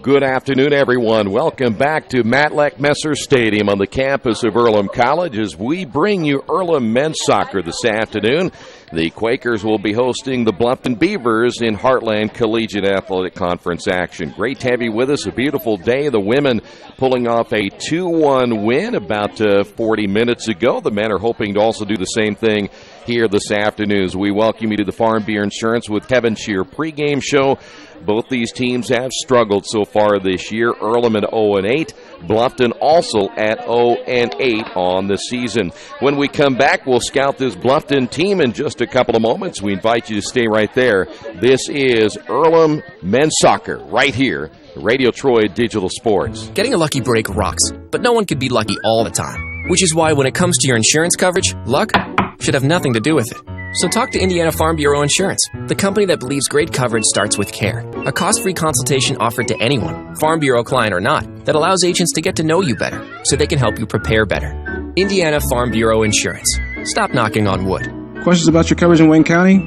Good afternoon, everyone. Welcome back to Matlack Messer Stadium on the campus of Earlham College as we bring you Earlham men's soccer this afternoon. The Quakers will be hosting the Bluffton Beavers in Heartland Collegiate Athletic Conference action. Great to have you with us. A beautiful day. The women pulling off a 2-1 win about 40 minutes ago. The men are hoping to also do the same thing here this afternoon. As we welcome you to the Farm Beer Insurance with Kevin Shear pregame show. Both these teams have struggled so far this year. Earlham at 0-8, Bluffton also at 0-8 on the season. When we come back, we'll scout this Bluffton team in just a couple of moments. We invite you to stay right there. This is Earlham men's soccer right here, Radio Troy Digital Sports. Getting a lucky break rocks, but no one can be lucky all the time. Which is why when it comes to your insurance coverage, luck should have nothing to do with it. So talk to Indiana Farm Bureau Insurance, the company that believes great coverage starts with care. A cost-free consultation offered to anyone, Farm Bureau client or not, that allows agents to get to know you better so they can help you prepare better. Indiana Farm Bureau Insurance. Stop knocking on wood. Questions about your coverage in Wayne County?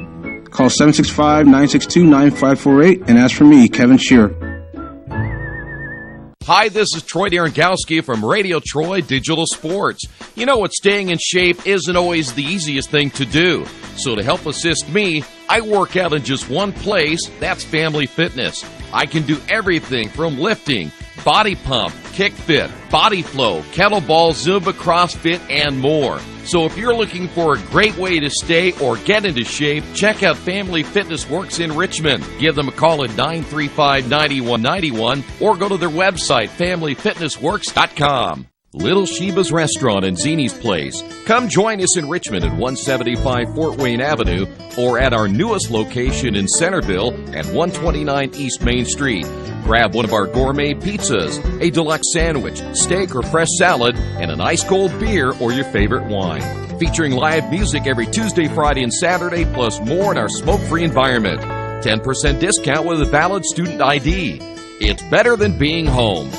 Call 765-962-9548 and ask for me, Kevin Shear. Hi, this is Troy Darengowski from Radio Troy Digital Sports. You know what, staying in shape isn't always the easiest thing to do. So to help assist me, I work out in just one place, that's Family Fitness. I can do everything from lifting, body pump, kick fit, body flow, kettlebell, Zumba, CrossFit, and more. So if you're looking for a great way to stay or get into shape, check out Family Fitness Works in Richmond. Give them a call at 935-9191 or go to their website, familyfitnessworks.com. Little Sheba's Restaurant and Zini's Place. Come join us in Richmond at 175 Fort Wayne Avenue or at our newest location in Centerville at 129 East Main Street. Grab one of our gourmet pizzas, a deluxe sandwich, steak or fresh salad, and an ice-cold beer or your favorite wine. Featuring live music every Tuesday, Friday, and Saturday, plus more in our smoke-free environment. 10% discount with a valid student ID. It's better than being home.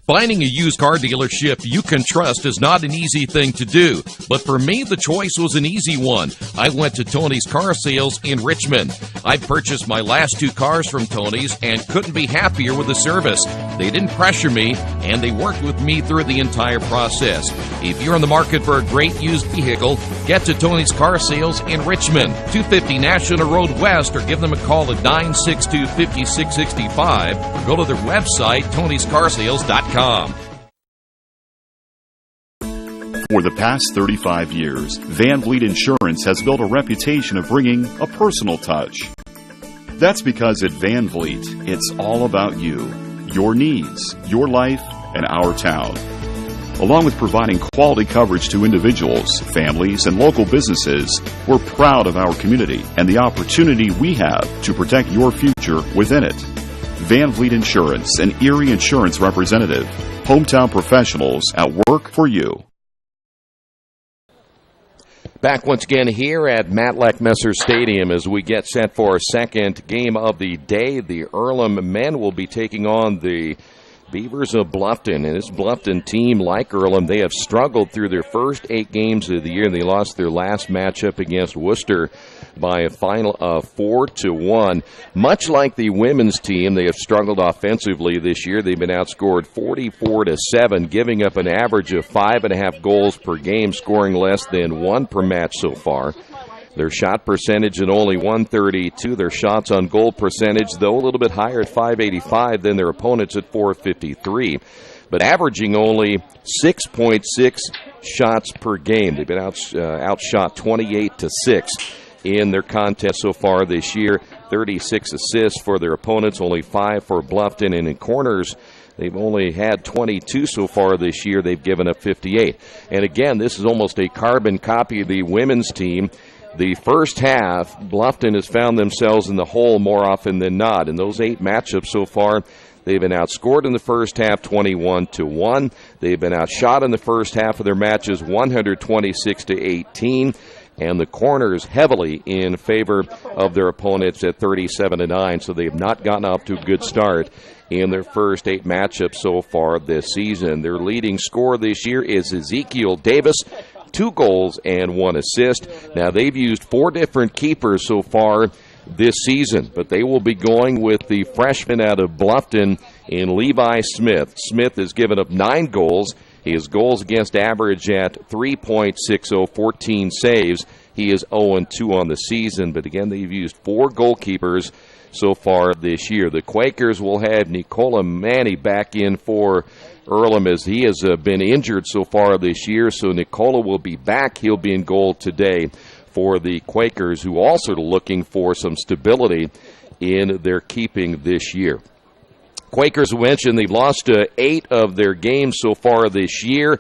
Finding a used car dealership you can trust is not an easy thing to do, but for me, the choice was an easy one. I went to Tony's Car Sales in Richmond. I purchased my last 2 cars from Tony's and couldn't be happier with the service. They didn't pressure me, and they worked with me through the entire process. If you're in the market for a great used vehicle, get to Tony's Car Sales in Richmond, 250 National Road West, or give them a call at 962-5665, or go to their website, tonyscarsales.com. For the past 35 years, Van Vliet Insurance has built a reputation of bringing a personal touch. That's because at Van Vliet, it's all about you, your needs, your life, and our town. Along with providing quality coverage to individuals, families, and local businesses, we're proud of our community and the opportunity we have to protect your future within it. Van Vliet Insurance, an Erie Insurance representative. Hometown professionals at work for you. Back once again here at Matlack Messer Stadium as we get set for our second game of the day. The Earlham men will be taking on the Beavers of Bluffton. And this Bluffton team, like Earlham, they have struggled through their first 8 games of the year. They lost their last matchup against Worcester by a final of 4-1. Much like the women's team, they have struggled offensively this year. They've been outscored 44-7, giving up an average of 5.5 goals per game, scoring less than 1 per match so far. Their shot percentage at only .132. Their shots on goal percentage, though, a little bit higher at .585 than their opponents at .453. But averaging only 6.6 shots per game. They've been outshot 28-6 in their contest so far this year. 36 assists for their opponents, only 5 for Bluffton. And in corners, they've only had 22 so far this year. They've given up 58. And again, this is almost a carbon copy of the women's team. The first half, Bluffton has found themselves in the hole more often than not. In those 8 matchups so far, they've been outscored in the first half 21-1. They've been outshot in the first half of their matches 126-18. And the corners heavily in favor of their opponents at 37-9. So they've not gotten off to a good start in their first 8 matchups so far this season. Their leading scorer this year is Ezekiel Davis, 2 goals and 1 assist. Now, they've used 4 different keepers so far this season. But they will be going with the freshman out of Bluffton in Levi Smith. Smith has given up 9 goals. His goals against average at 3.60, 14 saves. He is 0-2 on the season, but again, they've used 4 goalkeepers so far this year. The Quakers will have Nicola Manny back in for Earlham as he has been injured so far this year, so Nicola will be back. He'll be in goal today for the Quakers, who also are looking for some stability in their keeping this year. Quakers mentioned they've lost 8 of their games so far this year.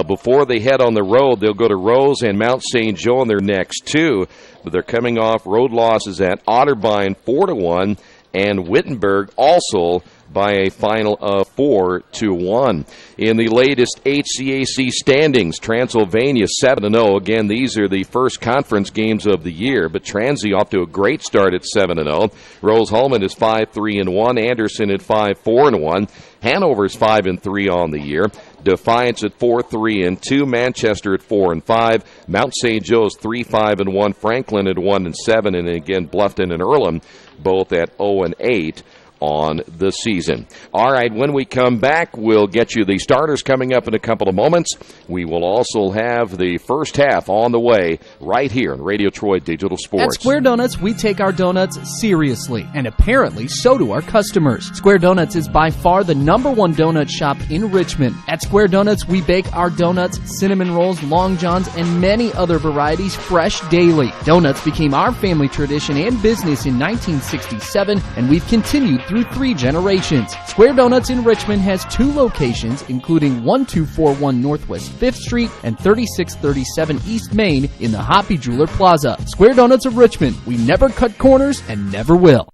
Before they head on the road, they'll go to Rose and Mount St. Joe in their next 2. But they're coming off road losses at Otterbein 4-1 and Wittenberg also by a final of 4-1. In the latest HCAC standings, Transylvania 7-0. Again, these are the first conference games of the year, but Transy off to a great start at 7-0. Rose-Hulman is 5-3-1. Anderson at 5-4-1. Hanover's 5-3 on the year. Defiance at 4-3-2. Manchester at 4-5. Mount St. Joe's 3-5-1. Franklin at 1-7, and again Bluffton and Earlham both at 0-8 on the season. All right, when we come back, we'll get you the starters coming up in a couple of moments. We will also have the first half on the way right here on Radio Troy Digital Sports. At Square Donuts, we take our donuts seriously, and apparently so do our customers. Square Donuts is by far the #1 donut shop in Richmond. At Square Donuts, we bake our donuts, cinnamon rolls, long johns, and many other varieties fresh daily. Donuts became our family tradition and business in 1967, and we've continued through 3 generations. Square Donuts in Richmond has 2 locations, including 1241 Northwest 5th Street and 3637 East Main in the Hoppy Jeweler Plaza. Square Donuts of Richmond. We never cut corners and never will.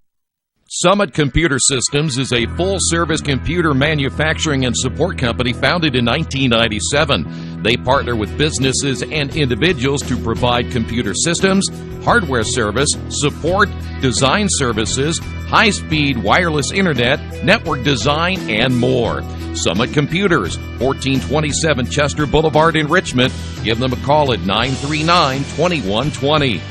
Summit Computer Systems is a full-service computer manufacturing and support company founded in 1997. They partner with businesses and individuals to provide computer systems, hardware service, support, design services, high-speed wireless internet, network design, and more. Summit Computers, 1427 Chester Boulevard in Richmond. Give them a call at 939-2120.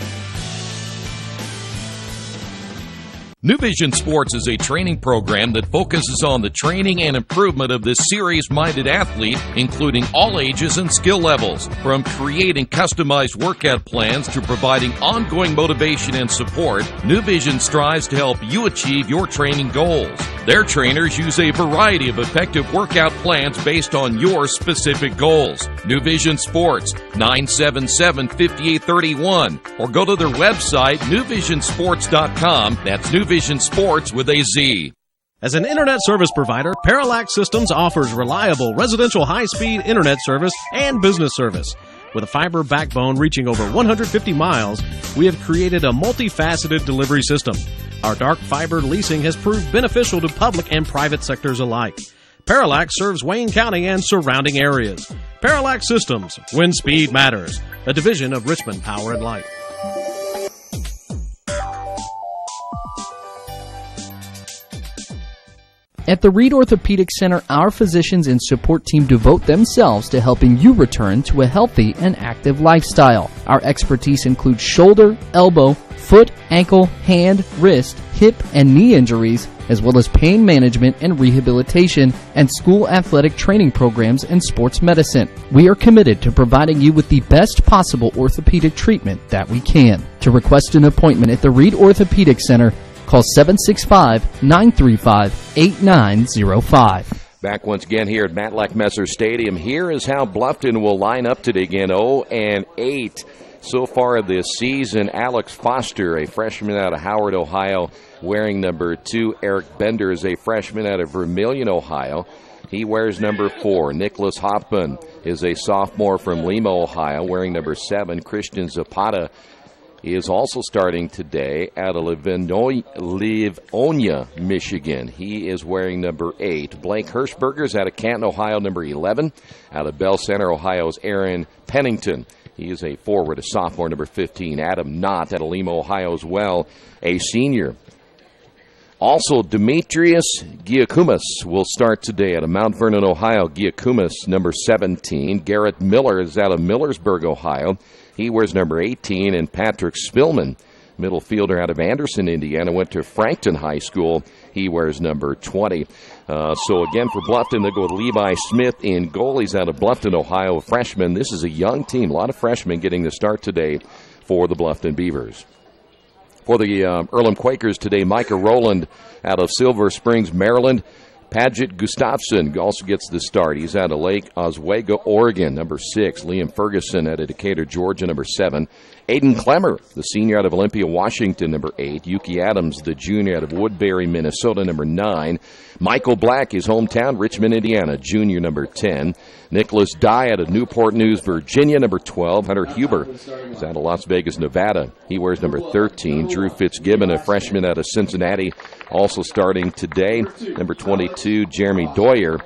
New Vision Sports is a training program that focuses on the training and improvement of this serious-minded athlete, including all ages and skill levels. From creating customized workout plans to providing ongoing motivation and support, New Vision strives to help you achieve your training goals. Their trainers use a variety of effective workout plans based on your specific goals. New Vision Sports, 977-5831, or go to their website, newvisionsports.com. That's New Vision Sports with a Z. As an internet service provider, Parallax Systems offers reliable residential high-speed internet service and business service. With a fiber backbone reaching over 150 miles, we have created a multifaceted delivery system. Our dark fiber leasing has proved beneficial to public and private sectors alike. Parallax serves Wayne County and surrounding areas. Parallax Systems, when speed matters, a division of Richmond Power and Light. At the Reed Orthopedic Center, our physicians and support team devote themselves to helping you return to a healthy and active lifestyle. Our expertise includes shoulder, elbow, foot, ankle, hand, wrist, hip, and knee injuries, as well as pain management and rehabilitation, and school athletic training programs and sports medicine. We are committed to providing you with the best possible orthopedic treatment that we can. To request an appointment at the Reed Orthopedic Center, call 765-935-8905. Back once again here at Matlack Messer Stadium. Here is how Bluffton will line up today again, 0-8 so far this season. Alex Foster, a freshman out of Howard, Ohio, wearing number 2. Eric Bender is a freshman out of Vermilion, Ohio. He wears number 4. Nicholas Hoffman is a sophomore from Lima, Ohio, wearing number 7. Christian Zapata is also starting today out of Livonia, Michigan. He is wearing number 8. Blake Hirschberger's out of Canton, Ohio, number 11. Out of Bell Center, Ohio's Aaron Pennington. He is a forward, a sophomore, number 15. Adam Knott out of Lima, Ohio as well, a senior. Also, Demetrius Giacomas will start today out of Mount Vernon, Ohio. Giacomas, number 17. Garrett Miller is out of Millersburg, Ohio. He wears number 18. And Patrick Spillman middle fielder out of Anderson, Indiana, went to Frankton High School. He wears number 20. So again for Bluffton, they go with Levi Smith in goalies out of Bluffton, Ohio, a freshman. This is a young team, a lot of freshmen getting the start today for the Bluffton Beavers. For the Earlham Quakers today, Micah Rowland out of Silver Springs, Maryland. Paget Gustafson also gets the start. He's out of Lake Oswego, Oregon, number 6. Liam Ferguson out of Decatur, Georgia, number 7. Aiden Clemmer, the senior out of Olympia, Washington, number 8. Yuki Adams, the junior out of Woodbury, Minnesota, number 9. Michael Black, his hometown, Richmond, Indiana, junior, number 10. Nicholas Dye out of Newport News, Virginia, number 12. Hunter Huber is out of Las Vegas, Nevada. He wears number 13. Drew Fitzgibbon, a freshman out of Cincinnati, also starting today. Number 22, Jeremy Doyer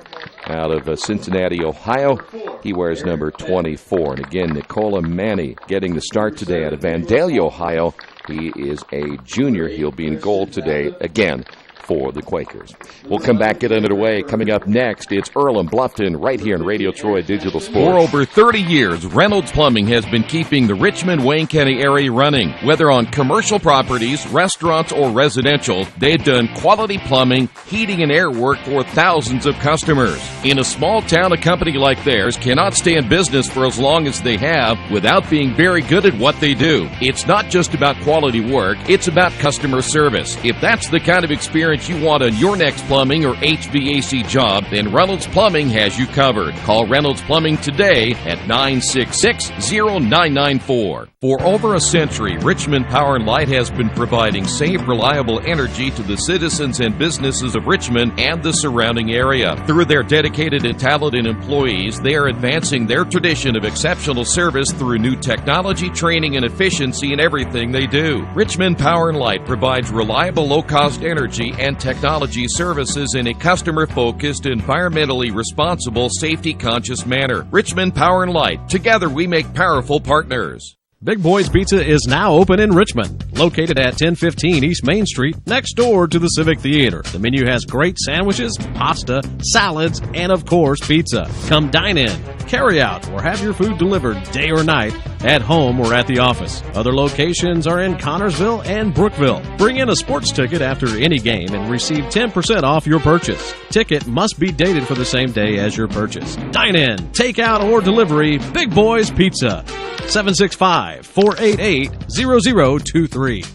out of Cincinnati, Ohio. He wears number 24. And again, Nicola Manny getting the start today out of Vandalia, Ohio. He is a junior. He'll be in goal today again for the Quakers. We'll come back, get underway. Coming up next, it's Earlham Bluffton right here on Radio Troy Digital Sports. For over 30 years, Reynolds Plumbing has been keeping the Richmond-Wayne County area running. Whether on commercial properties, restaurants, or residential, they've done quality plumbing, heating, and air work for thousands of customers. In a small town, a company like theirs cannot stay in business for as long as they have without being very good at what they do. It's not just about quality work, it's about customer service. If that's the kind of experience you want on your next plumbing or HVAC job, then Reynolds Plumbing has you covered. Call Reynolds Plumbing today at 966-0994. For over a century, Richmond Power and Light has been providing safe, reliable energy to the citizens and businesses of Richmond and the surrounding area. Through their dedicated and talented employees, they are advancing their tradition of exceptional service through new technology, training, and efficiency in everything they do. Richmond Power and Light provides reliable, low-cost energy and technology services in a customer-focused, environmentally responsible, safety-conscious manner. Richmond Power and Light. Together we make powerful partners. Big Boys Pizza is now open in Richmond, located at 1015 East Main Street, next door to the Civic Theater. The menu has great sandwiches, pasta, salads, and of course, pizza. Come dine in, carry out, or have your food delivered day or night, at home or at the office. Other locations are in Connorsville and Brookville. Bring in a sports ticket after any game and receive 10% off your purchase. Ticket must be dated for the same day as your purchase. Dine in, take out, or delivery, Big Boys Pizza. 765-488-0023.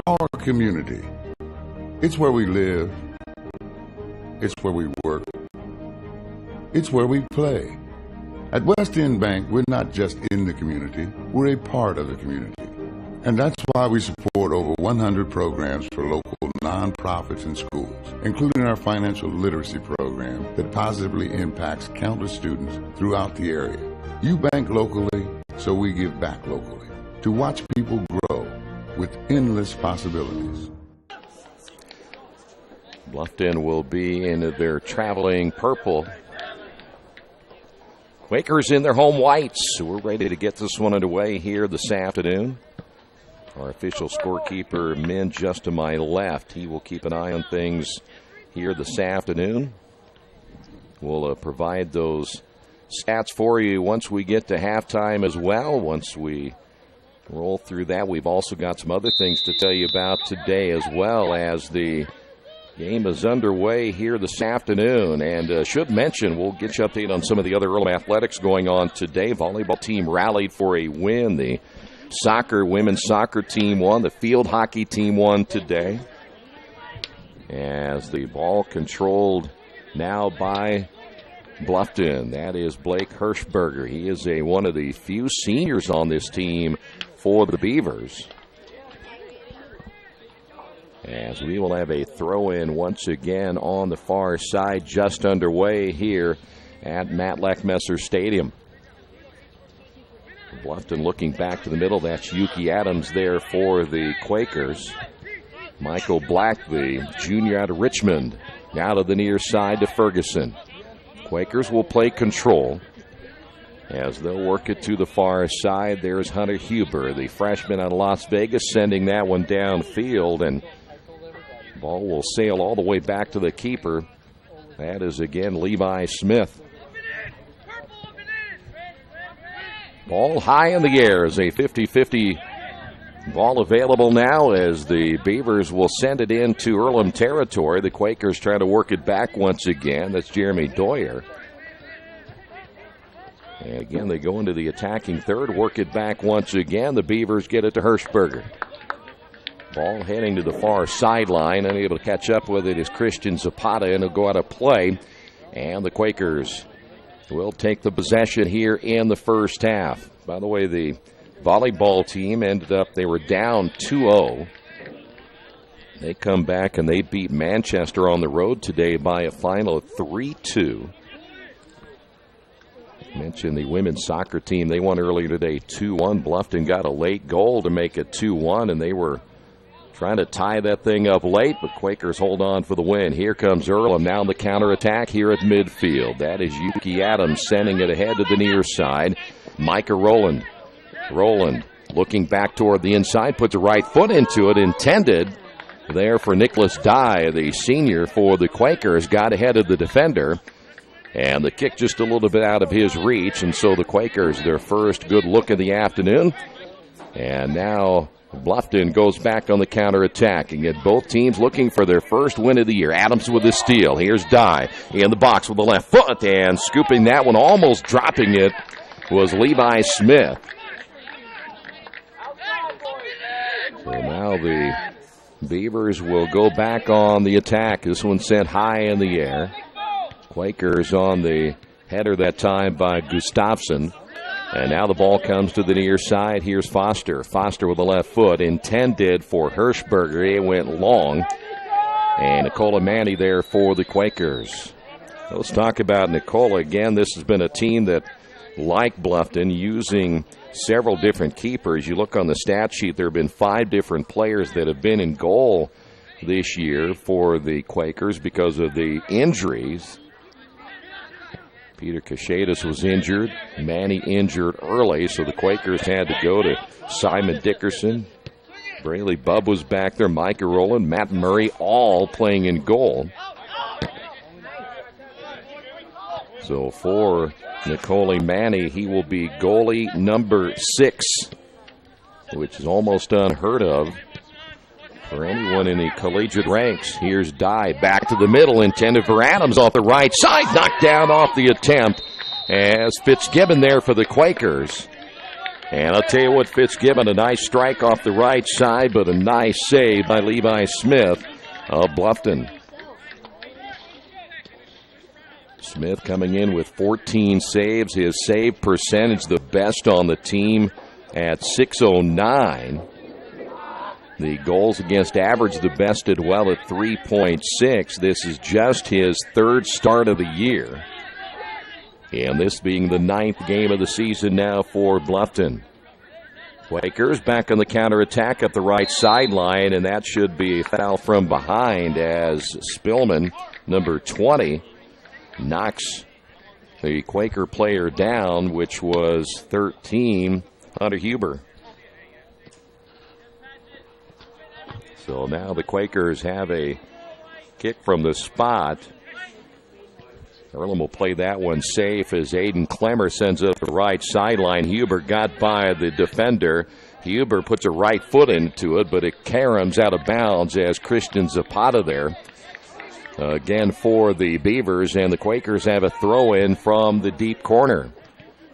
Our community. It's where we live. It's where we work. It's where we play. At West End Bank, we're not just in the community, we're a part of the community. And that's why we support over 100 programs for local nonprofits and schools, including our financial literacy program that positively impacts countless students throughout the area. You bank locally, so we give back locally to watch people grow with endless possibilities. Bluffton will be in their traveling purple. Quakers in their home whites. So we're ready to get this one underway here this afternoon. Our official scorekeeper, Min, just to my left. He will keep an eye on things here this afternoon. We'll provide those stats for you once we get to halftime as well. Once we roll through that, we've also got some other things to tell you about today as well, as the game is underway here this afternoon. And should mention, we'll get you updated on some of the other Earlham athletics going on today. Volleyball team rallied for a win. The women's soccer team won. The field hockey team won today. As the ball controlled now by Bluffton. That is Blake Hirschberger. He is one of the few seniors on this team for the Beavers. As we will have a throw-in once again on the far side, just underway here at Matlack Messer Stadium. Bluffton looking back to the middle. That's Yuki Adams there for the Quakers. Michael Black, the junior out of Richmond, now to the near side to Ferguson. Quakers will play control as they'll work it to the far side. There's Hunter Huber, the freshman out of Las Vegas, sending that one downfield, and ball will sail all the way back to the keeper. That is again Levi Smith. Ball high in the air as a 50-50 Ball available now as the Beavers will send it into Earlham territory. The Quakers trying to work it back once again. That's Jeremy Doyer. And again, they go into the attacking third, work it back once again. The Beavers get it to Hirschberger. Ball heading to the far sideline. Unable to catch up with it is Christian Zapata, and he'll go out of play. And the Quakers will take the possession here in the first half. By the way, the volleyball team ended up, they were down 2-0. They come back and they beat Manchester on the road today by a final of 3-2. Mentioned the women's soccer team. They won earlier today 2-1. Bluffton got a late goal to make it 2-1, and they were trying to tie that thing up late, but Quakers hold on for the win. Here comes Earlham now the counterattack here at midfield. That is Yuki Adams sending it ahead to the near side. Micah Rowland. Rowland looking back toward the inside, puts a right foot into it, intended there for Nicholas Dye, the senior for the Quakers, got ahead of the defender. And the kick just a little bit out of his reach, and so the Quakers, their first good look of the afternoon. And now Bluffton goes back on the counterattack. And get both teams looking for their first win of the year. Adams with the steal. Here's Dye in the box with the left foot, and scooping that one, almost dropping it, was Levi Smith. So now the Beavers will go back on the attack. This one sent high in the air. Quakers on the header that time by Gustafsson. And now the ball comes to the near side. Here's Foster. Foster with the left foot, intended for Hirschberger. It went long. And Nicola Manny there for the Quakers. Let's talk about Nicola again. This has been a team that, like Bluffton, using several different keepers. You look on the stat sheet, there have been 5 different players that have been in goal this year for the Quakers because of the injuries. Peter Cachetas was injured. Manny injured early, so the Quakers had to go to Simon Dickerson. Braley Bubb was back there. Micah Rowland, Matt Murray, all playing in goal. So for Nicole Manny, he will be goalie number 6, which is almost unheard of for anyone in the collegiate ranks. Here's Dye back to the middle, intended for Adams off the right side, knocked down off the attempt as Fitzgibbon there for the Quakers. And I'll tell you what, Fitzgibbon, a nice strike off the right side, but a nice save by Levi Smith of Bluffton. Smith coming in with 14 saves, his save percentage the best on the team at .609. The goals against average the best as well at 3.6. This is just his 3rd start of the year. And this being the 9th game of the season now for Bluffton. Quakers back on the counterattack up the right sideline, and that should be a foul from behind as Spillman, number 20, knocks the Quaker player down, which was 13, Hunter Huber. So now the Quakers have a kick from the spot. Earlham will play that one safe as Aiden Clemmer sends it up the right sideline. Huber got by the defender. Huber puts a right foot into it, but it caroms out of bounds as Christian Zapata there. Again for the Beavers, and the Quakers have a throw-in from the deep corner.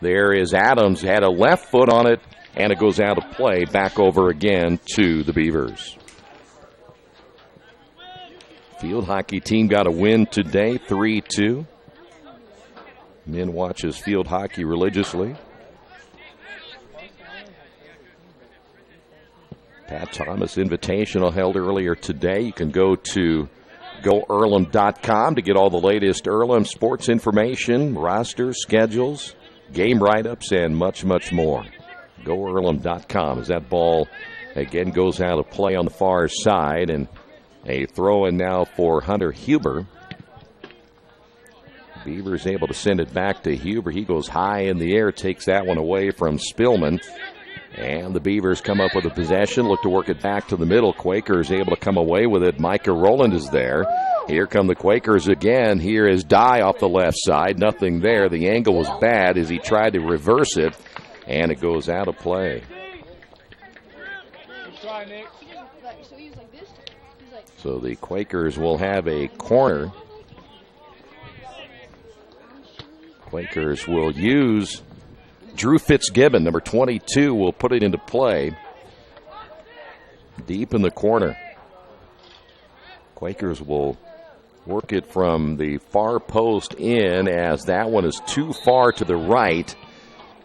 There is Adams, had a left foot on it, and it goes out of play. Back over again to the Beavers. Field hockey team got a win today, 3-2. Men watches field hockey religiously. Pat Thomas Invitational held earlier today. You can go to GoEarlham.com to get all the latest Earlham sports information, rosters, schedules, game write-ups, and much, much more. GoEarlham.com as that ball again goes out of play on the far side, and a throw-in now for Hunter Huber. Beavers able to send it back to Huber. He goes high in the air, takes that one away from Spillman. And the Beavers come up with a possession, look to work it back to the middle. Quakers able to come away with it. Micah Rowland is there. Here come the Quakers again. Here is Dye off the left side. Nothing there. The angle was bad as he tried to reverse it, and it goes out of play. So the Quakers will have a corner. Quakers will use Drew Fitzgibbon, number 22, will put it into play deep in the corner. Quakers will work it from the far post in, as that one is too far to the right.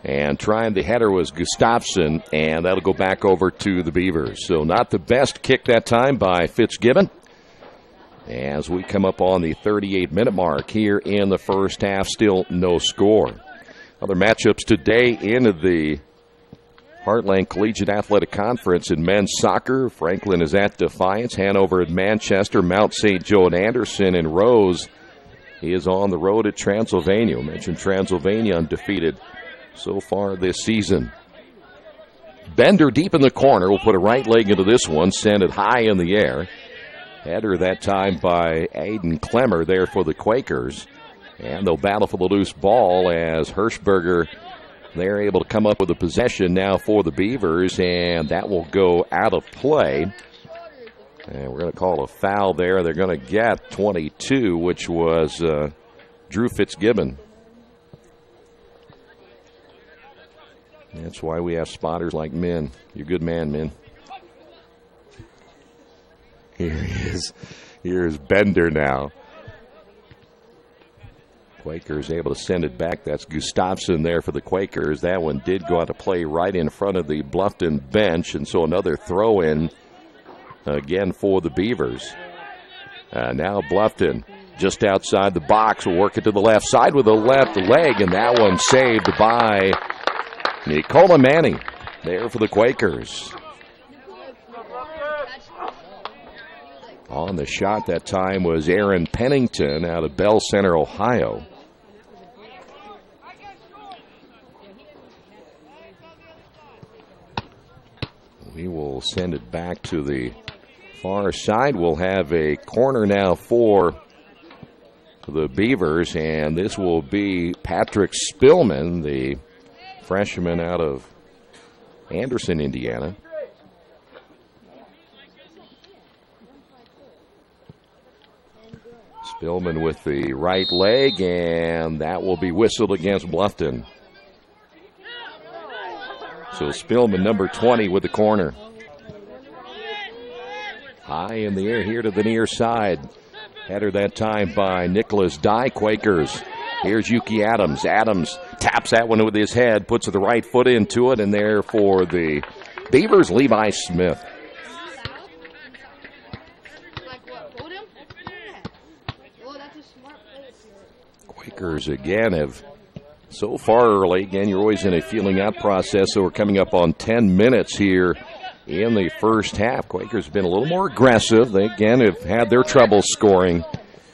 And trying the header was Gustafsson, and that'll go back over to the Beavers. So not the best kick that time by Fitzgibbon. As we come up on the 38-minute mark here in the first half, still no score. Other matchups today in the Heartland Collegiate Athletic Conference in men's soccer. Franklin is at Defiance, Hanover at Manchester, Mount St. Joe at Anderson, and Rose is on the road at Transylvania. I mentioned Transylvania undefeated so far this season. Bender deep in the corner will put a right leg into this one, send it high in the air. Header that time by Aiden Clemmer there for the Quakers. And they'll battle for the loose ball as Hirschberger, they're able to come up with a possession now for the Beavers, and that will go out of play. And we're going to call a foul there. They're going to get 22, which was Drew Fitzgibbon. That's why we have spotters like Min. You're a good man, Min. Here he is. Here's Bender now. Quakers able to send it back. That's Gustafsson there for the Quakers. That one did go out to play right in front of the Bluffton bench, and so another throw-in again for the Beavers. Now Bluffton just outside the box will work it to the left side with the left leg, and that one saved by Nicola Manny there for the Quakers. On the shot that time was Aaron Pennington out of Bell Center, Ohio. We will send it back to the far side. We'll have a corner now for the Beavers, and this will be Patrick Spillman, the freshman out of Anderson, Indiana. Spillman with the right leg, and that will be whistled against Bluffton. So Spillman, number 20, with the corner. High in the air here to the near side. Header that time by Nicholas Dye, Quakers. Here's Yuki Adams. Adams taps that one with his head, puts the right foot into it, and there for the Beavers, Levi Smith. Quakers again have so far early. Again, you're always in a feeling out process, so we're coming up on 10 minutes here in the first half. Quakers have been a little more aggressive. They again have had their trouble scoring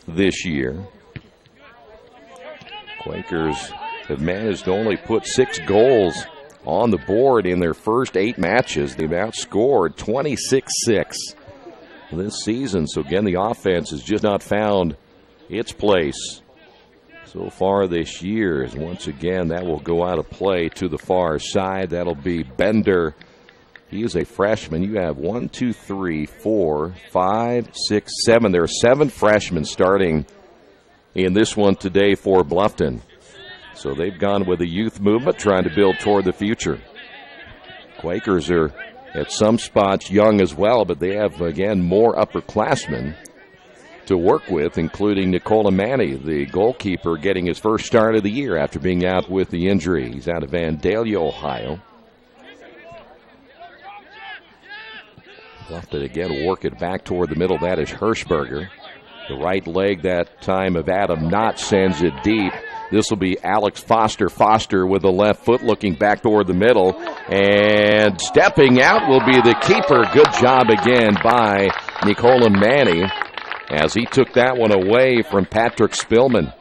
this year. Quakers have managed to only put 6 goals on the board in their first 8 matches. They've outscored 26-6 this season. So again, the offense has just not found its place so far this year. As once again, that will go out of play to the far side. That'll be Bender. He is a freshman. You have 1, 2, 3, 4, 5, 6, 7. There are 7 freshmen starting in this one today for Bluffton. So they've gone with a youth movement, trying to build toward the future. Quakers are at some spots young as well, but they have, again, more upperclassmen to work with, including Nicola Manny, the goalkeeper, getting his first start of the year after being out with the injury. He's out of Vandalia, Ohio. Bluffton again will work it back toward the middle. That is Hirschberger. The right leg that time of Adam Knott sends it deep. This will be Alex Foster. Foster with the left foot looking back toward the middle. And stepping out will be the keeper. Good job again by Nicola Manny as he took that one away from Patrick Spillman.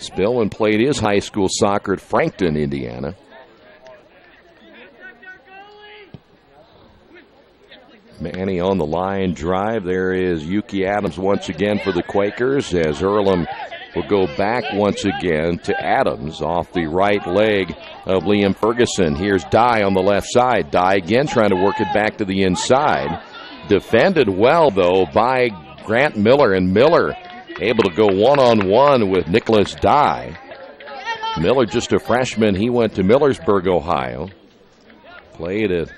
Spillman played his high school soccer at Frankton, Indiana. Manny on the line drive. There is Yuki Adams once again for the Quakers as Earlham will go back once again to Adams off the right leg of Liam Ferguson. Here's Dye on the left side. Dye again trying to work it back to the inside. Defended well, though, by Grant Miller, and Miller able to go one-on-one with Nicholas Dye. Miller, just a freshman. He went to Millersburg, Ohio. Played at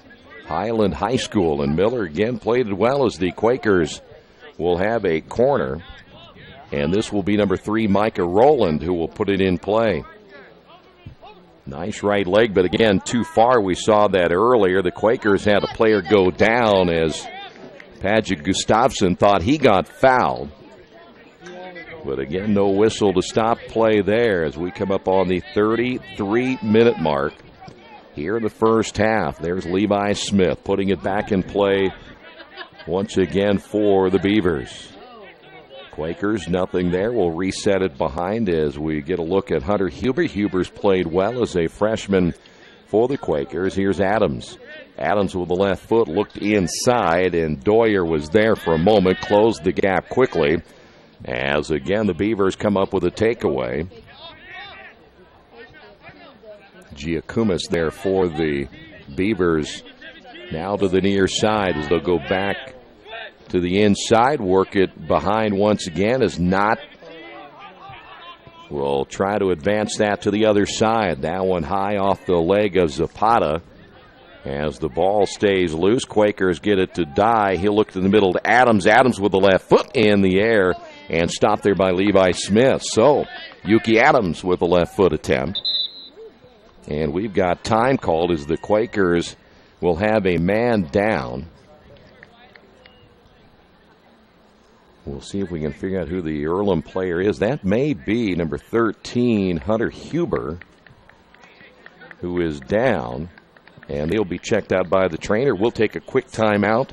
Highland High School, and Miller again played it well as the Quakers will have a corner. And this will be number 3, Micah Rowland, who will put it in play. Nice right leg, but again, too far. We saw that earlier. The Quakers had a player go down as Padgett Gustafson thought he got fouled. But again, no whistle to stop play there as we come up on the 33-minute mark here in the first half. There's Levi Smith putting it back in play once again for the Beavers. Quakers, nothing there. We'll reset it behind as we get a look at Hunter Huber. Huber's played well as a freshman for the Quakers. Here's Adams. Adams with the left foot looked inside, and Doyer was there for a moment, closed the gap quickly. As again, the Beavers come up with a takeaway. Giacomas there for the Beavers. Now to the near side as they'll go back to the inside, work it behind once again as Knott will try to advance that to the other side. That one high off the leg of Zapata. As the ball stays loose, Quakers get it to Dye. He'll look to the middle to Adams. Adams with the left foot in the air and stopped there by Levi Smith. So, Yuki Adams with a left foot attempt. And we've got time called as the Quakers will have a man down. We'll see if we can figure out who the Earlham player is. That may be number 13, Hunter Huber, who is down. And they'll be checked out by the trainer. We'll take a quick timeout.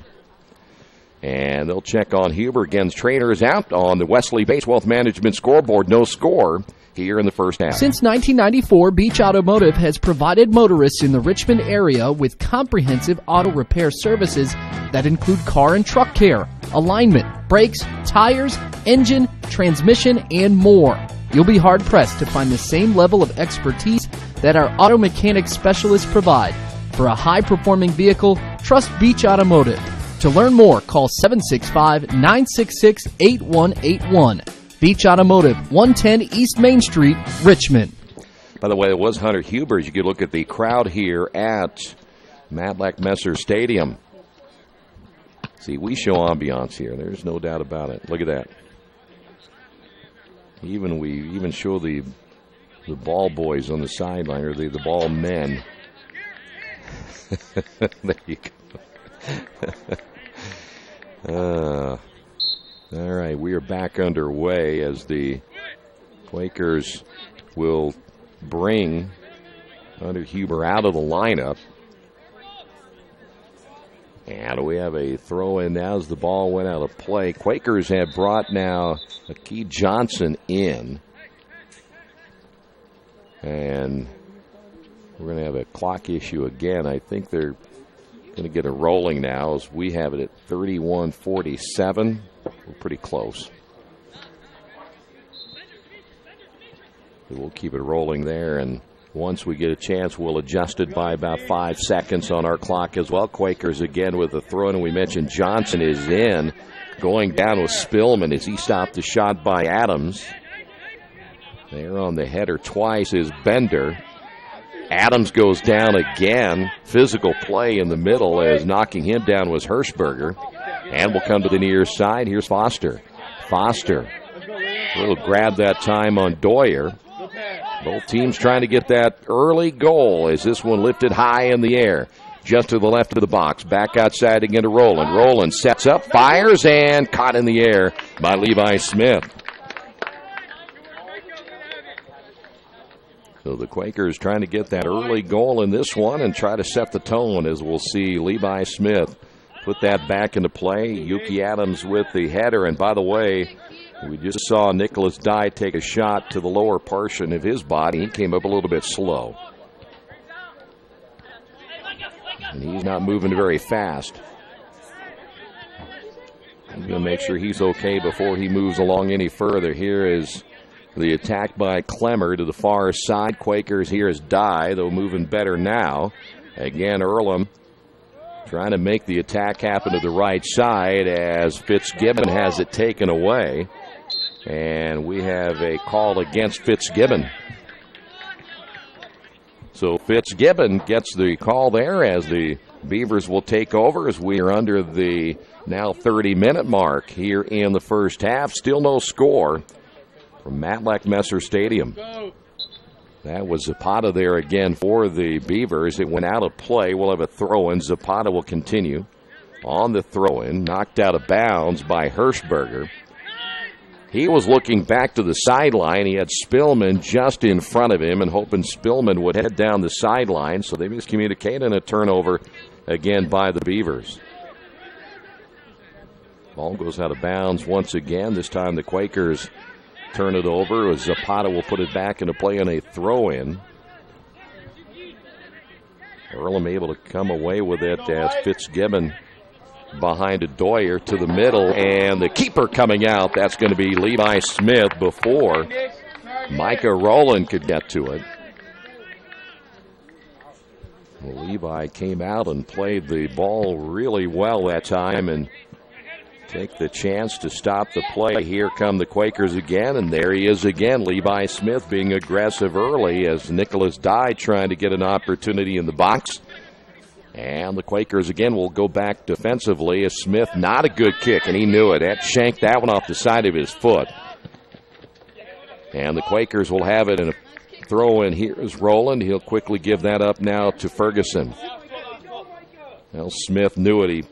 And they'll check on Huber. Again, trainer is out on the Wesley Base Wealth Management scoreboard. No score here in the first half. Since 1994, Beach Automotive has provided motorists in the Richmond area with comprehensive auto repair services that include car and truck care, alignment, brakes, tires, engine, transmission, and more. You'll be hard-pressed to find the same level of expertise that our auto mechanic specialists provide. For a high-performing vehicle, trust Beach Automotive. To learn more, call 765-966-8181. Beach Automotive, 110 East Main Street, Richmond. By the way, it was Hunter Huber. You could look at the crowd here at Matlack Messer Stadium. See, we show ambiance here. There's no doubt about it. Look at that. We even show the ball boys on the sideline, or the ball men. There you go. All right, we are back underway as the Quakers will bring Hunter Huber out of the lineup. And we have a throw in now as the ball went out of play. Quakers have brought now Akeem Johnson in. And we're going to have a clock issue again. I think they're going to get it rolling now as we have it at 31:47. We're pretty close. We'll keep it rolling there, and once we get a chance, we'll adjust it by about 5 seconds on our clock as well. Quakers again with the throw, and we mentioned Johnson is in. Going down with Spillman as he stopped the shot by Adams. There on the header twice is Bender. Adams goes down again. Physical play in the middle as knocking him down was Hirschberger. And we'll come to the near side. Here's Foster. Foster will grab that time on Doyer. Both teams trying to get that early goal as this one lifted high in the air. Just to the left of the box. Back outside again to Rowland. Rowland sets up, fires, and caught in the air by Levi Smith. So the Quakers trying to get that early goal in this one and try to set the tone as we'll see Levi Smith put that back into play. Yuki Adams with the header. And by the way, we just saw Nicholas Dye take a shot to the lower portion of his body. He came up a little bit slow. And he's not moving very fast. I'm going to make sure he's okay before he moves along any further. Here is The attack by Clemmer to the far side. Quakers here is Dye, though moving better now. Again, Earlham trying to make the attack happen to the right side as Fitzgibbon has it taken away. And we have a call against Fitzgibbon. So Fitzgibbon gets the call there as the Beavers will take over as we are under the now 30-minute mark here in the first half. Still no score from Matlack Messer Stadium. That was Zapata there again for the Beavers. It went out of play. We'll have a throw-in. Zapata will continue on the throw-in. Knocked out of bounds by Hirschberger. He was looking back to the sideline. He had Spillman just in front of him and hoping Spillman would head down the sideline. So they miscommunicated and a turnover again by the Beavers. Ball goes out of bounds once again. This time the Quakers turn it over as Zapata will put it back into play on a throw-in. Earlham able to come away with it as Fitzgibbon behind a Doyer to the middle, and the keeper coming out. That's going to be Levi Smith before Micah Rowland could get to it. Well, Levi came out and played the ball really well that time and take the chance to stop the play. Here come the Quakers again, and there he is again. Levi Smith being aggressive early as Nicholas Dye trying to get an opportunity in the box. And the Quakers again will go back defensively as Smith, not a good kick, and he knew it. That shanked that one off the side of his foot. And the Quakers will have it in a throw in. Here is Rowland. He'll quickly give that up now to Ferguson. Well, Smith knew it. He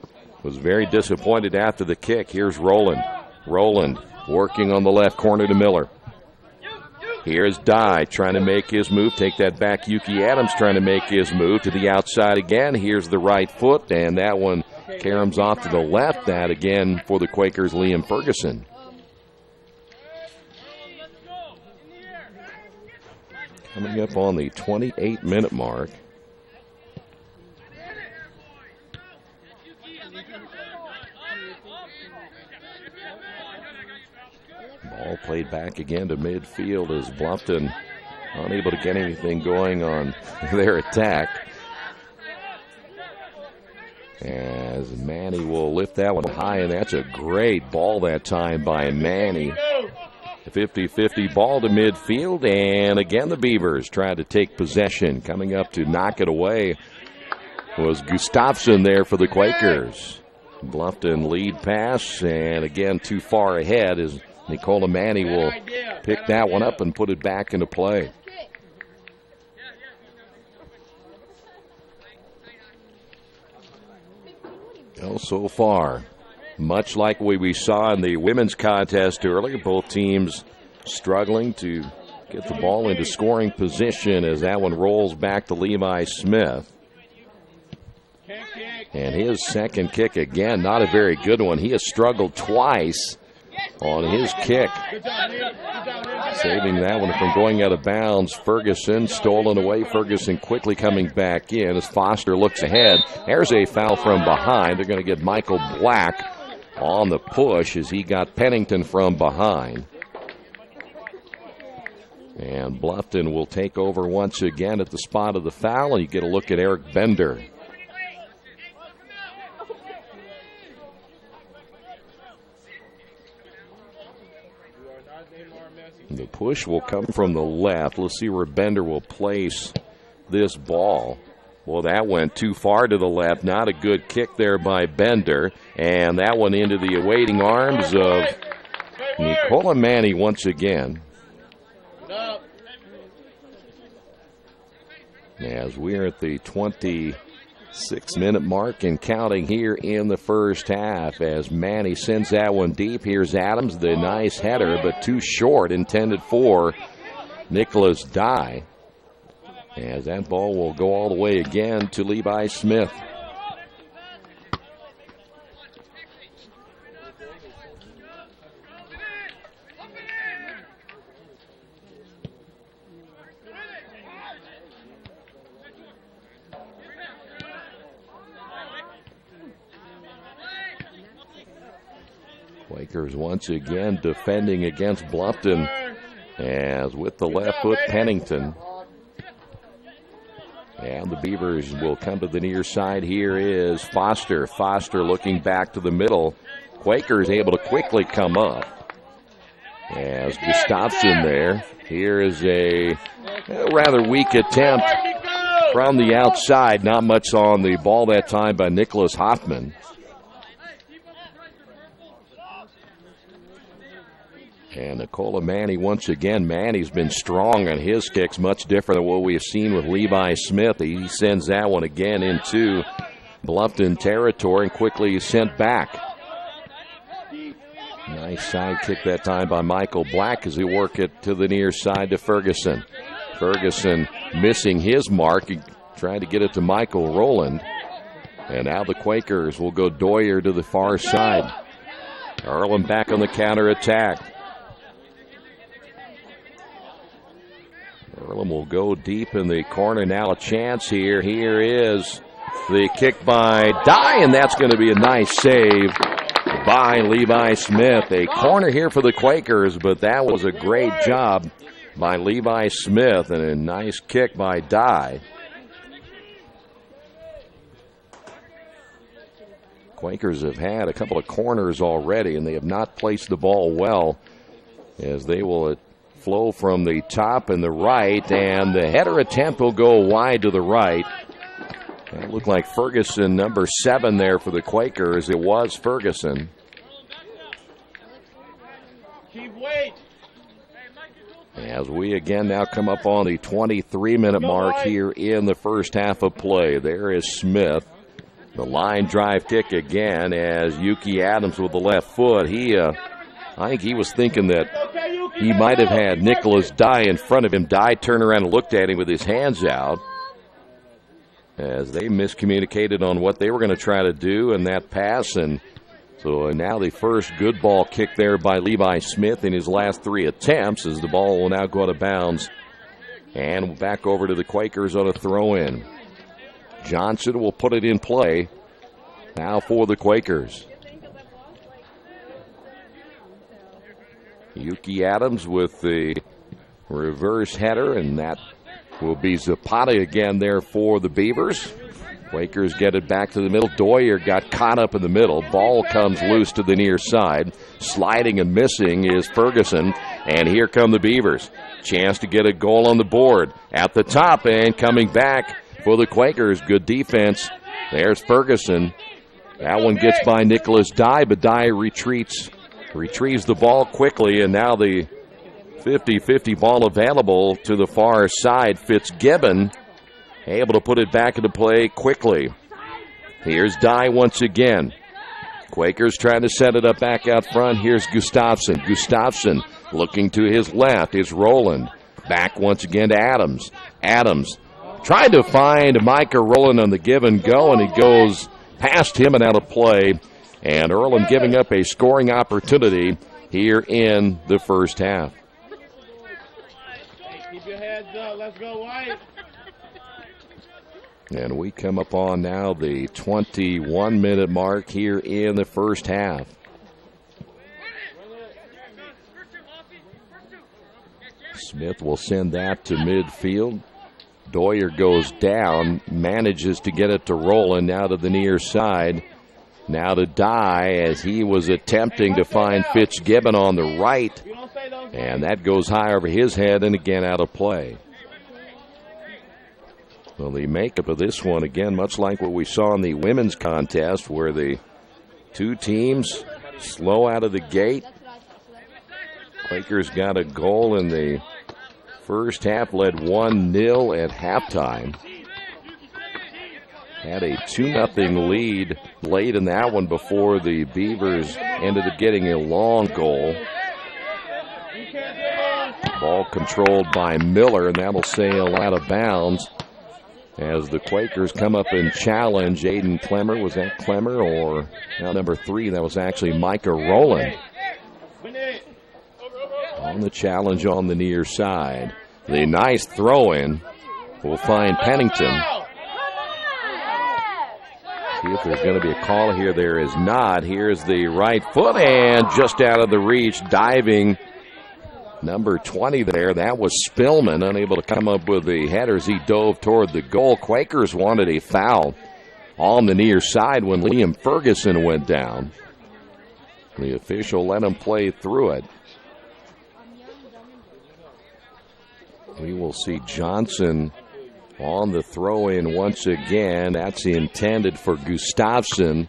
was very disappointed after the kick. Here's Rowland. Rowland working on the left corner to Miller. Here's Dye trying to make his move. Take that back. Yuki Adams trying to make his move to the outside again. Here's the right foot, and that one caroms off to the left. That again for the Quakers, Liam Ferguson. Coming up on the 28-minute mark. Ball played back again to midfield as Bluffton unable to get anything going on their attack. As Manny will lift that one high, and that's a great ball that time by Manny. The 50-50 ball to midfield, and again the Beavers tried to take possession. Coming up to knock it away was Gustafsson there for the Quakers. Bluffton lead pass, and again too far ahead as Nicola Manny will pick that one up and put it back into play. Well, so far, much like we saw in the women's contest earlier, both teams struggling to get the ball into scoring position as that one rolls back to Levi Smith. And his second kick again, not a very good one. He has struggled twice on his kick. Saving that one from going out of bounds. Ferguson stolen away. Ferguson quickly coming back in as Foster looks ahead. There's a foul from behind. They're going to get Michael Black on the push as he got Pennington from behind. And Bluffton will take over once again at the spot of the foul, and you get a look at Eric Bender. The push will come from the left. Let's see where Bender will place this ball. Well, that went too far to the left. Not a good kick there by Bender. And that one into the awaiting arms of Nicola Manny once again. As we're at the 26-minute mark and counting here in the first half as Manny sends that one deep. Here's Adams, the nice header, but too short, intended for Nicholas Dye. As that ball will go all the way again to Levi Smith. Quakers once again defending against Bluffton As with the left foot, Pennington. And the Beavers will come to the near side. Here is Foster. Foster looking back to the middle. Quakers able to quickly come up. As Gustafson there. Here is a rather weak attempt from the outside. Not much on the ball that time by Nicholas Hoffman. And Nicola Manny once again. Manny's been strong on his kicks, much different than what we have seen with Levi Smith. He sends that one again into Bluffton territory and quickly sent back. Nice side kick that time by Michael Black as he work it to the near side to Ferguson. Ferguson missing his mark, trying to get it to Michael Rowland. And now the Quakers will go Doyer to the far side. Earlham back on the counter attack. Earlham will go deep in the corner. Now a chance here. Here is the kick by Dye, and that's going to be a nice save by Levi Smith. A corner here for the Quakers, but that was a great job by Levi Smith and a nice kick by Dye. Quakers have had a couple of corners already, and they have not placed the ball well as they will flow from the top and the right, and the header attempt will go wide to the right. That looked like Ferguson, number 7 there for the Quakers. It was Ferguson. As we again now come up on the 23-minute mark here in the first half of play. There is Smith. The line drive kick again as Yuki Adams with the left foot. I think he was thinking that he might have had Nicholas Dye in front of him. Dye turned around and looked at him with his hands out as they miscommunicated on what they were going to try to do in that pass. And so now the first good ball kick there by Levi Smith in his last 3 attempts as the ball will now go out of bounds and back over to the Quakers on a throw-in. Johnson will put it in play now for the Quakers. Yuki Adams with the reverse header, and that will be Zapata again there for the Beavers. Quakers get it back to the middle. Doyer got caught up in the middle. Ball comes loose to the near side. Sliding and missing is Ferguson, and here come the Beavers. Chance to get a goal on the board. At the top and coming back for the Quakers. Good defense. There's Ferguson. That one gets by Nicholas Dye, but Dye retrieves the ball quickly, and now the 50-50 ball available to the far side. Fitzgibbon able to put it back into play quickly. Here's Dye once again. Quakers trying to set it up back out front. Here's Gustafson. Gustafson looking to his left is Rowland. Back once again to Adams. Adams tried to find Micah Rowland on the give and go, and he goes past him and out of play. And Earlham giving up a scoring opportunity here in the first half. Keep your heads up. Let's go white. And we come up on now the 21-minute mark here in the first half. Smith will send that to midfield. Doyer goes down, manages to get it to Rowland, now to the near side. Now to Dye as he was attempting to find Fitzgibbon on the right. And that goes high over his head and again out of play. Well, the makeup of this one, again, much like what we saw in the women's contest, where the two teams slow out of the gate. Quakers got a goal in the first half, led 1-0 at halftime. Had a 2-0 lead late in that one before the Beavers ended up getting a long goal. Ball controlled by Miller, and that'll sail out of bounds as the Quakers come up and challenge Aiden Clemmer. Was that Clemmer or now number 3? That was actually Micah Rowland. On the challenge on the near side. The nice throw-in will find Pennington. See if there's going to be a call here. There is not. Here's the right foot and just out of the reach, diving Number 20 there, that was Spillman, unable to come up with the headers. He dove toward the goal. Quakers wanted a foul on the near side when Liam Ferguson went down. The official let him play through it. We will see Johnson on the throw-in once again. That's intended for Gustafsson.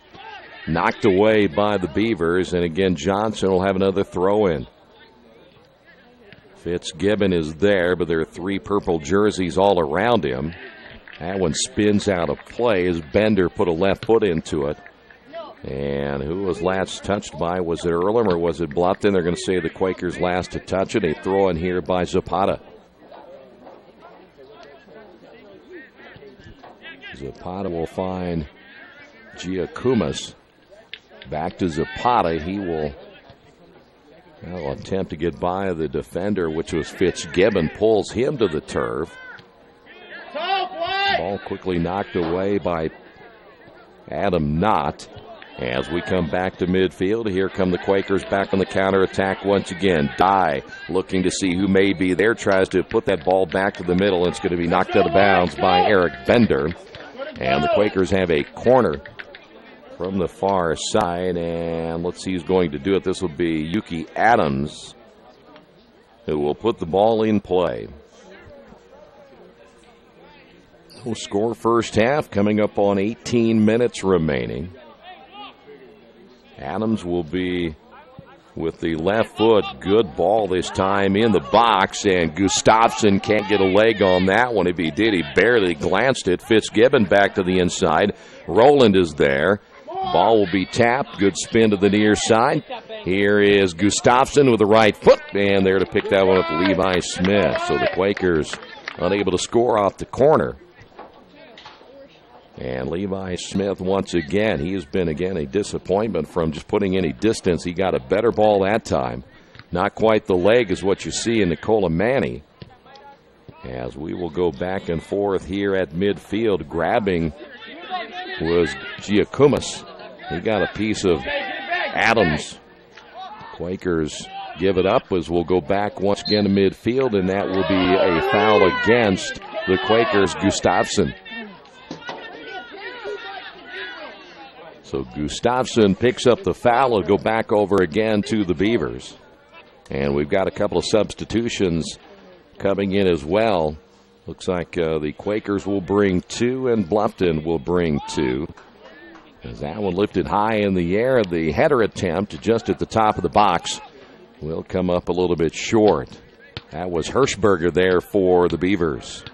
Knocked away by the Beavers, and again Johnson will have another throw-in. Fitzgibbon is there, but there are 3 purple jerseys all around him. That one spins out of play as Bender put a left foot into it. And who was last touched by? Was it Earlham or was it Bluffton? They're going to say the Quakers last to touch it. A throw in here by Zapata. Zapata will find Giacomas. Back to Zapata. He will attempt to get by the defender, which was Fitzgibbon. Pulls him to the turf. Ball quickly knocked away by Adam Knott. As we come back to midfield, here come the Quakers back on the counterattack once again. Dye looking to see who may be there. Tries to put that ball back to the middle. And it's going to be knocked out of bounds by Eric Bender. And the Quakers have a corner from the far side. And let's see who's going to do it. This will be Yuki Adams, who will put the ball in play. No score first half, coming up on 18 minutes remaining. Adams will be with the left foot. Good ball this time in the box, and Gustafsson can't get a leg on that one. If he did, he barely glanced it. Fitzgibbon back to the inside. Roland is there. Ball will be tapped. Good spin to the near side. Here is Gustafsson with the right foot, and there to pick that one up, Levi Smith. So the Quakers unable to score off the corner. And Levi Smith, once again, he has been, again, a disappointment from just putting any distance. He got a better ball that time. Not quite the leg is what you see in Nicola Manny. As we will go back and forth here at midfield, grabbing was Giacomas. He got a piece of Adams. Quakers give it up as we'll go back once again to midfield, and that will be a foul against the Quakers, Gustafsson. So Gustafsson picks up the foul. Will go back over again to the Beavers. And we've got a couple of substitutions coming in as well. Looks like the Quakers will bring 2 and Bluffton will bring 2. As that one lifted high in the air, the header attempt just at the top of the box will come up a little bit short. That was Hirschberger there for the Beavers.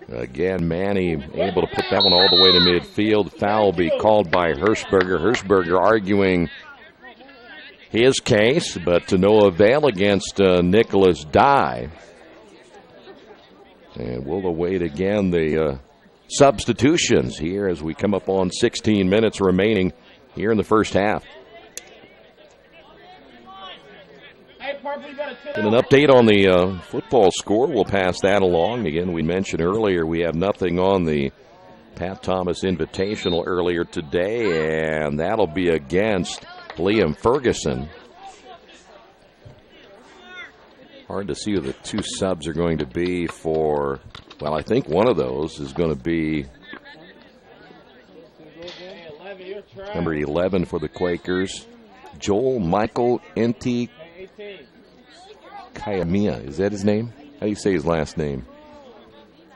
Again, Manny able to put that one all the way to midfield. Foul will be called by Hirschberger. Hirschberger arguing his case, but to no avail against Nicholas Dye. And we'll await again the substitutions here as we come up on 16 minutes remaining here in the first half. And an update on the football score. We'll pass that along. Again, we mentioned earlier we have nothing on the Pat Thomas Invitational earlier today, and that'll be against Liam Ferguson. Hard to see who the 2 subs are going to be for, well, I think one of those is going to be number 11 for the Quakers, Joel Michael Enti Kayamia. Is that his name? How do you say his last name?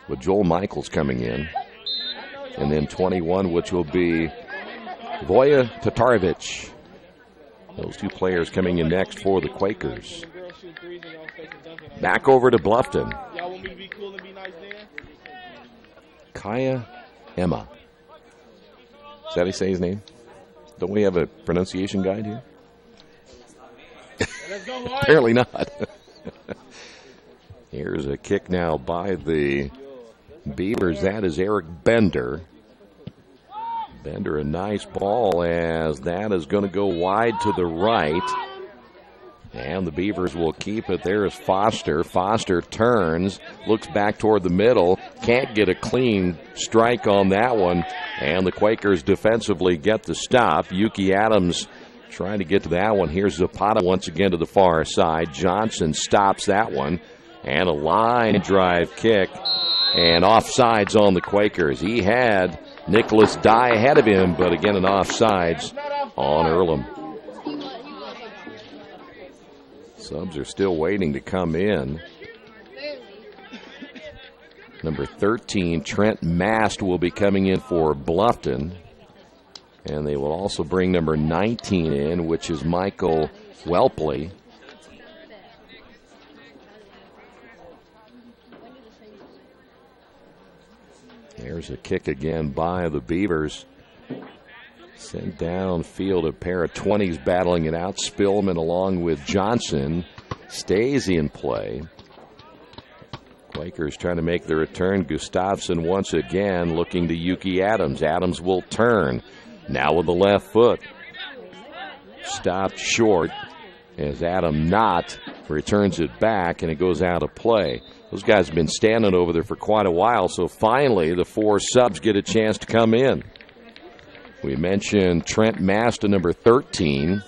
But Joel Michael's coming in. And then 21, which will be Voja Tatarovic. Those 2 players coming in next for the Quakers. Back over to Bluffton. Kaya Emma. Is that how you say his name? Don't we have a pronunciation guide here? Apparently not. Here's a kick now by the Beavers. That is Eric Bender. Bender, a nice ball as that is going to go wide to the right. And the Beavers will keep it. There is Foster. Foster turns, looks back toward the middle. Can't get a clean strike on that one. And the Quakers defensively get the stop. Yuki Adams trying to get to that one. Here's Zapata once again to the far side. Johnson stops that one. And a line drive kick. And offsides on the Quakers. He had Nicholas Dye ahead of him, but again an offsides on Earlham. Subs are still waiting to come in. Number 13, Trent Mast, will be coming in for Bluffton. And they will also bring number 19 in, which is Michael Welpley. There's a kick again by the Beavers. Sent downfield, a pair of 20s battling it out. Spillman along with Johnson stays in play. Quakers trying to make the return. Gustafson once again looking to Yuki Adams. Adams will turn. Now with the left foot. Stopped short as Adam Knott returns it back and it goes out of play. Those guys have been standing over there for quite a while, so finally the four subs get a chance to come in. We mentioned Trent Masta, number 13,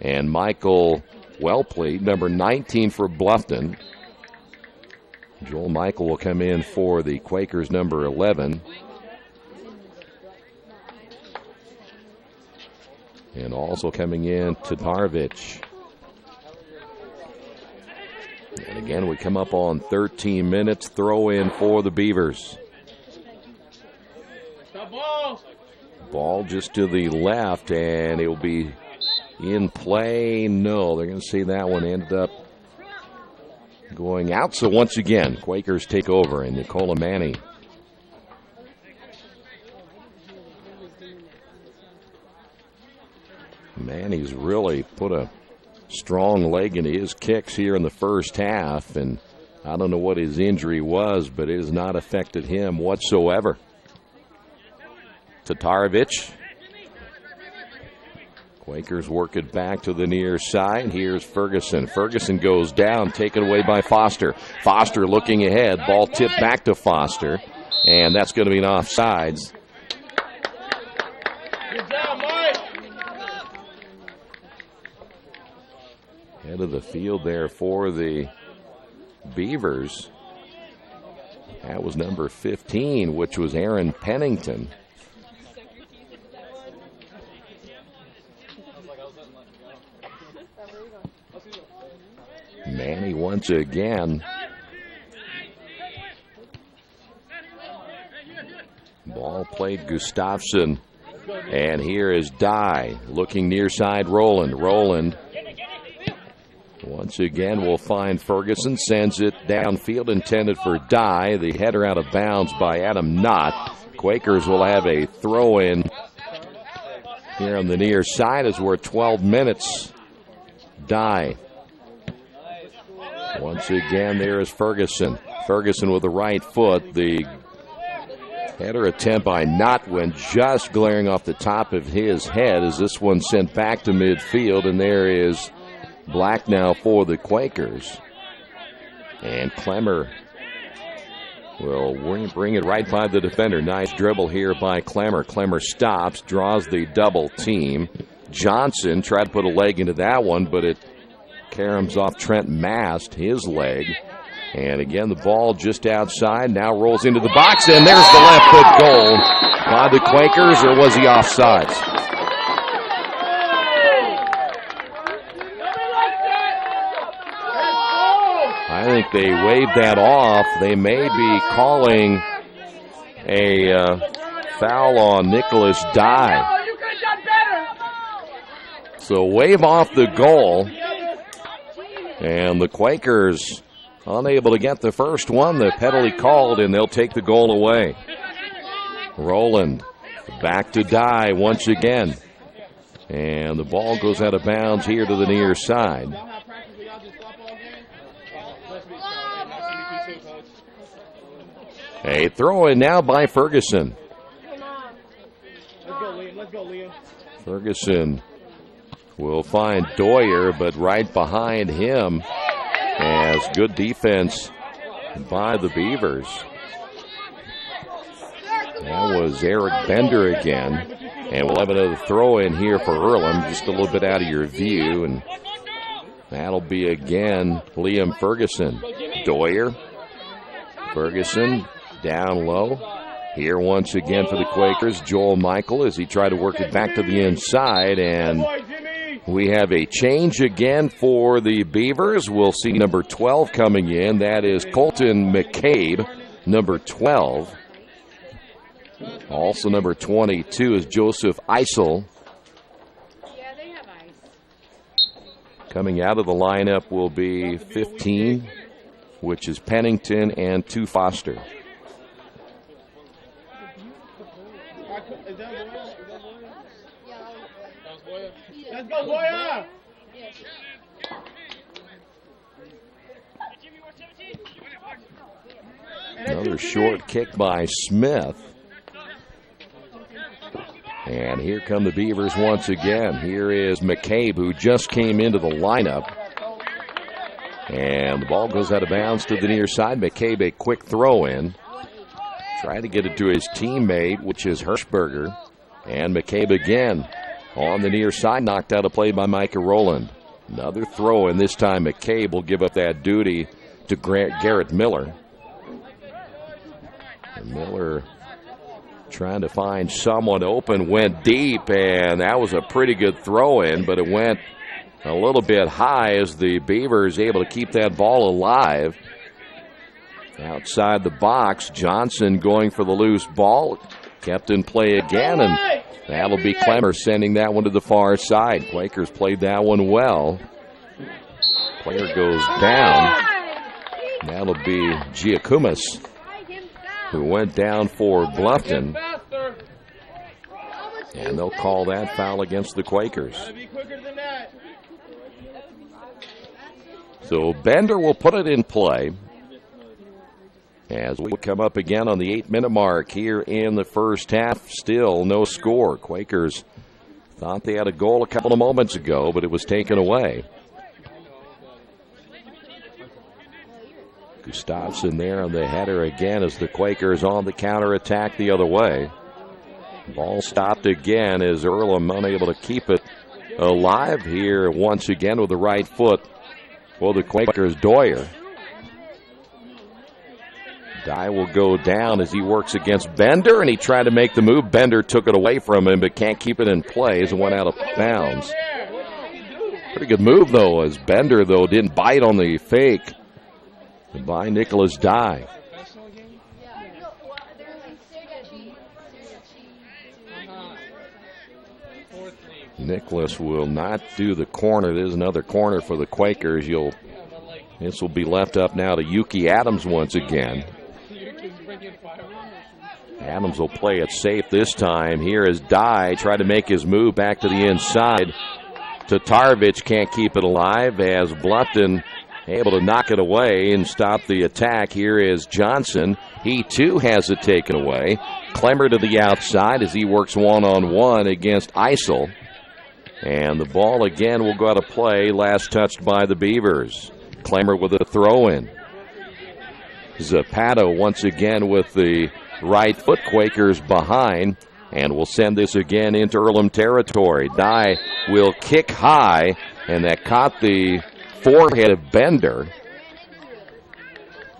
and Michael Welpley, number 19 for Bluffton. Joel Michael will come in for the Quakers, number 11. And also coming in, Tatarvich. And again, we come up on 13 minutes. Throw in for the Beavers. Ball just to the left, and it will be in play. No, they're going to see that one ended up going out. So once again, Quakers take over, and Nicola Manny. Manny's really put a strong leg into his kicks here in the first half, and I don't know what his injury was, but it has not affected him whatsoever. Tatarvich. Quakers work it back to the near side. Here's Ferguson. Ferguson goes down, taken away by Foster. Foster looking ahead. Ball tipped back to Foster, and that's going to be an offsides. Head of the field there for the Beavers. That was number 15, which was Aaron Pennington. Manny once again. Ball played Gustafson. And here is Dye looking near side Roland. Roland once again will find Ferguson. Sends it downfield intended for Dye. The header out of bounds by Adam Knott. Quakers will have a throw-in here on the near side as we're 12 minutes. Dye. Once again, there is Ferguson. Ferguson with the right foot. The header attempt by Knott went just glaring off the top of his head as this one sent back to midfield. And there is Black now for the Quakers. And Clemmer will bring it right by the defender. Nice dribble here by Clemmer. Clemmer stops, draws the double team. Johnson tried to put a leg into that one, but it caroms off Trent Mast, his leg. And again, the ball just outside, now rolls into the box, and there's the left foot goal by the Quakers, or was he offsides? I think they waved that off. They may be calling a foul on Nicholas Dye. So wave off the goal. And the Quakers unable to get the first one. The penalty called, and they'll take the goal away. Roland back to Dye once again. And the ball goes out of bounds here to the near side. A throw in now by Ferguson. Let's go, Liam. Ferguson will find Doyer, but right behind him as good defense by the Beavers. That was Eric Bender again. And we'll have another throw in here for Earlham, just a little bit out of your view. And that'll be again Liam Ferguson. Doyer. Ferguson down low. Here once again for the Quakers, Joel Michael as he tried to work it back to the inside. And we have a change again for the Beavers. We'll see number 12 coming in. That is Colton McCabe, number 12. Also number 22 is Joseph Eisel. Coming out of the lineup will be 15, which is Pennington, and 2 Foster. Let's go, Boya! Another short kick by Smith. And here come the Beavers once again. Here is McCabe, who just came into the lineup. And the ball goes out of bounds to the near side. McCabe, a quick throw in. Trying to get it to his teammate, which is Hirschberger. And McCabe again on the near side, knocked out a play by Micah Rowland. Another throw in, this time McCabe will give up that duty to Garrett Miller. And Miller trying to find someone open, went deep, and that was a pretty good throw in, but it went a little bit high as the Beavers able to keep that ball alive. Outside the box, Johnson going for the loose ball, kept in play again, and that'll be Clemmer sending that one to the far side. Quakers played that one well. Player goes down. That'll be Giacomas, who went down for Bluffton. And they'll call that foul against the Quakers. So Bender will put it in play as we come up again on the 8-minute mark here in the first half. Still no score. Quakers thought they had a goal a couple of moments ago, but it was taken away. Gustafson there on the header again as the Quakers on the counterattack the other way. Ball stopped again as Earlham unable to keep it alive here once again with the right foot for the Quakers. Doyer. Dye will go down as he works against Bender, and he tried to make the move. Bender took it away from him, but can't keep it in play as it went out of bounds. Pretty good move, though, as Bender, though, didn't bite on the fake by Nicholas Dye. Nicholas will not do the corner. There's another corner for the Quakers. This will be left up now to Yuki Adams once again. Adams will play it safe this time. Here is Dye, try to make his move back to the inside. Tatarovich can't keep it alive as Bluffton able to knock it away and stop the attack. Here is Johnson. He too has it taken away. Clemmer to the outside as he works one-on-one against Eisel. And the ball again will go out of play, last touched by the Beavers. Clemmer with a throw-in. Zapato once again with the right foot. Quakers behind, and will send this again into Earlham territory. Dye will kick high, and that caught the forehead of Bender.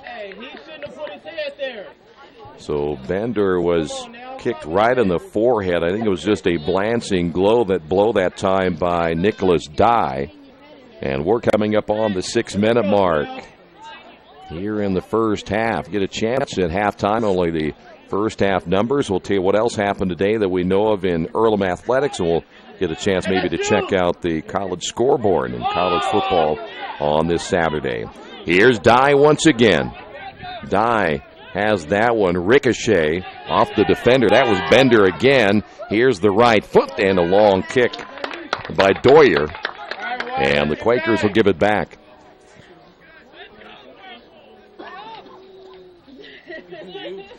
Hey, he shouldn't have put his head there. So Bender was kicked right in the forehead. I think it was just a glancing blow that time by Nicholas Dye. And we're coming up on the 6-minute mark here in the first half. Get a chance at halftime. Only the first half numbers. We'll tell you what else happened today that we know of in Earlham athletics, and we'll get a chance maybe to check out the college scoreboard in college football on this Saturday. Here's Dye once again. Dye has that one ricochet off the defender. That was Bender again. Here's the right foot and a long kick by Doyer. And the Quakers will give it back.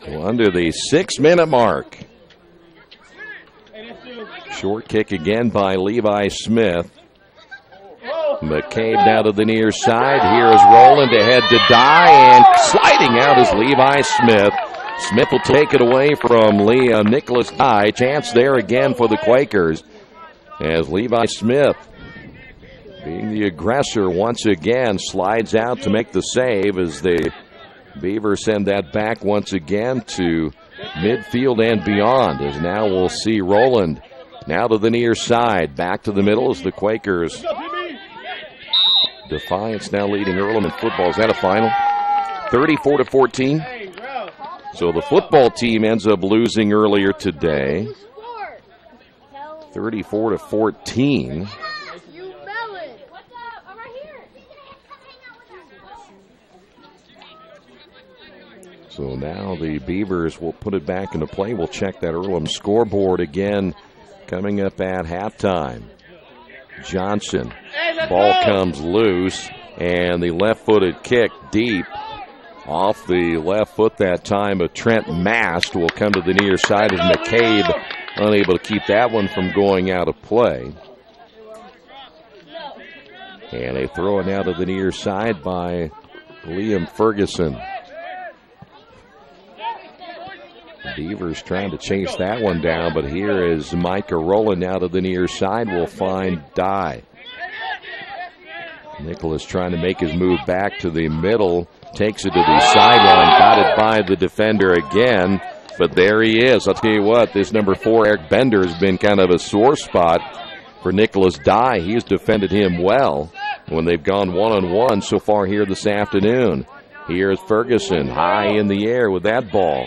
Well, under the 6-minute mark. Short kick again by Levi Smith. McCabe now to the near side. Here is Rowland ahead to Dye, and sliding out is Levi Smith. Smith will take it away from Liam. Nicholas Dye. Chance there again for the Quakers as Levi Smith, being the aggressor once again, slides out to make the save as the Beavers send that back once again to midfield and beyond. As now we'll see Rowland now to the near side. Back to the middle as the Quakers. Defiance now leading Earlham in football. Is that a final? 34-14. So the football team ends up losing earlier today. 34-14. So now the Beavers will put it back into play. We'll check that Earlham scoreboard again coming up at halftime. Johnson. Ball comes loose, and the left-footed kick deep off the left foot that time of Trent Mast will come to the near side of McCabe, unable to keep that one from going out of play. And they throw it out to the near side by Liam Ferguson. Beavers trying to chase that one down, but here is Micah Rowland out of the near side. Will find Dye. Nicholas trying to make his move back to the middle. Takes it to the sideline. Got it by the defender again. But there he is. I'll tell you what, this number 4, Eric Bender, has been kind of a sore spot for Nicholas Dye. He's defended him well when they've gone one-on-one so far here this afternoon. Here's Ferguson high in the air with that ball.